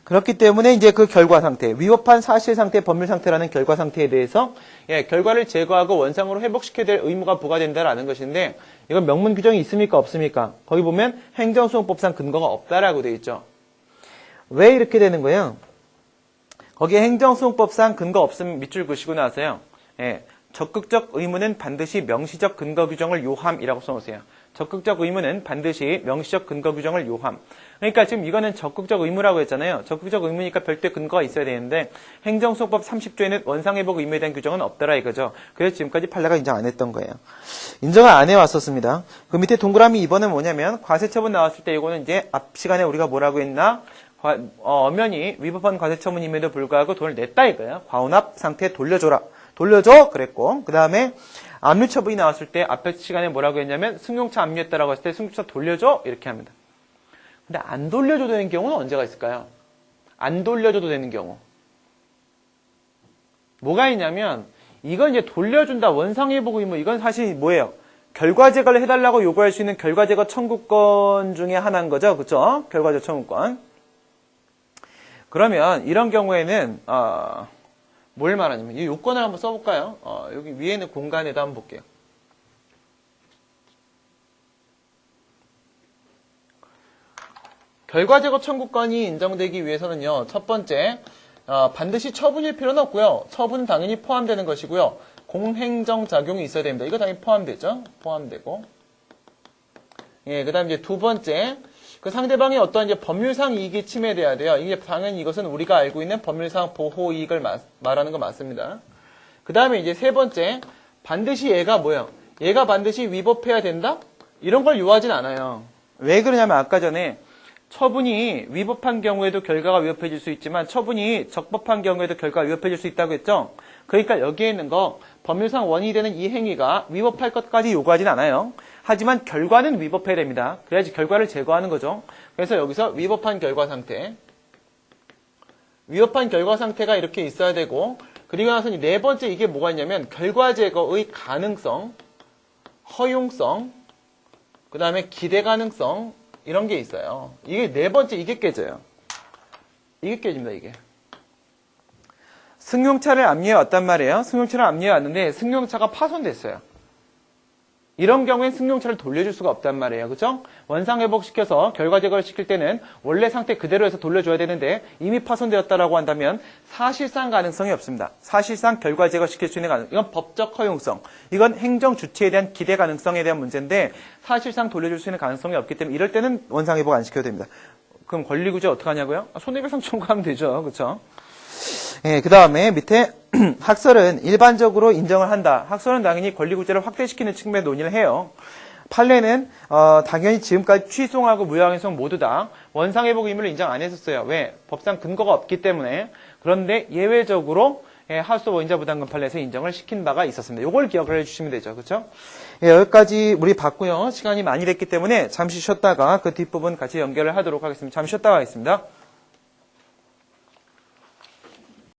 [SPEAKER 1] 그렇기 때문에 이제 그 결과 상태, 위법한 사실 상태, 법률 상태라는 결과 상태에 대해서 예, 결과를 제거하고 원상으로 회복시켜야 될 의무가 부과된다라는 것인데 이건 명문 규정이 있습니까? 없습니까? 거기 보면 행정소송법상 근거가 없다라고 되어 있죠. 왜 이렇게 되는 거예요? 거기에 행정소송법상 근거 없음 밑줄 그시고 나서요. 예, 적극적 의무는 반드시 명시적 근거 규정을 요함이라고 써놓으세요. 적극적 의무는 반드시 명시적 근거 규정을 요함. 그러니까 지금 이거는 적극적 의무라고 했잖아요. 적극적 의무니까 별도의 근거가 있어야 되는데 행정소송법 30조에는 원상회복 의무에 대한 규정은 없더라 이거죠. 그래서 지금까지 판례가 인정 안 했던 거예요. 인정을 안 해왔었습니다. 그 밑에 동그라미 2번은 뭐냐면 과세처분 나왔을 때 이거는 이제 앞 시간에 우리가 뭐라고 했나? 엄연히 위법한 과세처분임에도 불구하고 돈을 냈다 이거예요. 과혼합 상태 돌려줘라. 돌려줘 그랬고 그 다음에 압류처분이 나왔을 때 앞에 시간에 뭐라고 했냐면 승용차 압류했다라고 했을 때 승용차 돌려줘 이렇게 합니다. 근데 안 돌려줘도 되는 경우는 언제가 있을까요? 안 돌려줘도 되는 경우 뭐가 있냐면 이건 이제 돌려준다 원상회복 의무 이건 사실 뭐예요? 결과제거를 해달라고 요구할 수 있는 결과제거 청구권 중에 하나인 거죠. 그렇죠? 결과제거 청구권. 그러면 이런 경우에는 뭘 말하냐면 이 요건을 한번 써볼까요? 여기 위에 있는 공간에다 한번 볼게요. 결과제거 청구권이 인정되기 위해서는요. 첫 번째, 반드시 처분일 필요는 없고요. 처분은 당연히 포함되는 것이고요. 공행정작용이 있어야 됩니다. 이거 당연히 포함되죠. 포함되고. 예, 그 다음 이제 두 번째, 그 상대방이 어떤 이제 법률상 이익이 침해돼야 돼요. 이게 당연히 이것은 우리가 알고 있는 법률상 보호 이익을 말하는 거 맞습니다. 그 다음에 이제 세 번째, 반드시 얘가 뭐예요? 얘가 반드시 위법해야 된다? 이런 걸 요하진 않아요. 왜 그러냐면 아까 전에 처분이 위법한 경우에도 결과가 위법해질 수 있지만 처분이 적법한 경우에도 결과가 위법해질 수 있다고 했죠. 그러니까 여기에 있는 거 법률상 원인이 되는 이 행위가 위법할 것까지 요구하진 않아요. 하지만 결과는 위법해야 됩니다. 그래야지 결과를 제거하는 거죠. 그래서 여기서 위법한 결과 상태 위법한 결과 상태가 이렇게 있어야 되고 그리고 나서 네 번째 이게 뭐가 있냐면 결과 제거의 가능성, 허용성, 그 다음에 기대 가능성 이런 게 있어요. 이게 네 번째 이게 깨져요. 이게 깨집니다. 이게. 승용차를 압류해 왔단 말이에요. 승용차를 압류해 왔는데 승용차가 파손됐어요. 이런 경우엔 승용차를 돌려줄 수가 없단 말이에요. 그죠? 원상회복시켜서 결과 제거를 시킬 때는 원래 상태 그대로 해서 돌려줘야 되는데 이미 파손되었다라고 한다면 사실상 가능성이 없습니다. 사실상 결과 제거시킬 수 있는 가능성. 이건 법적 허용성. 이건 행정 주체에 대한 기대 가능성에 대한 문제인데 사실상 돌려줄 수 있는 가능성이 없기 때문에 이럴 때는 원상회복 안 시켜도 됩니다. 그럼 권리구제 어떻게 하냐고요? 손해배상 청구하면 되죠. 그렇죠? 예, 그 다음에 밑에 학설은 일반적으로 인정을 한다. 학설은 당연히 권리구제를 확대시키는 측면에 논의를 해요. 판례는 당연히 지금까지 취소하고 무효항해성 모두 다 원상회복 의무를 인정 안 했었어요. 왜? 법상 근거가 없기 때문에. 그런데 예외적으로 하수 원인자부담금 판례에서 인정을 시킨 바가 있었습니다. 이걸 기억을 해주시면 되죠. 그렇죠? 예, 여기까지 우리 봤고요. 시간이 많이 됐기 때문에 잠시 쉬었다가 그 뒷부분 같이 연결을 하도록 하겠습니다. 잠시 쉬었다가 하겠습니다.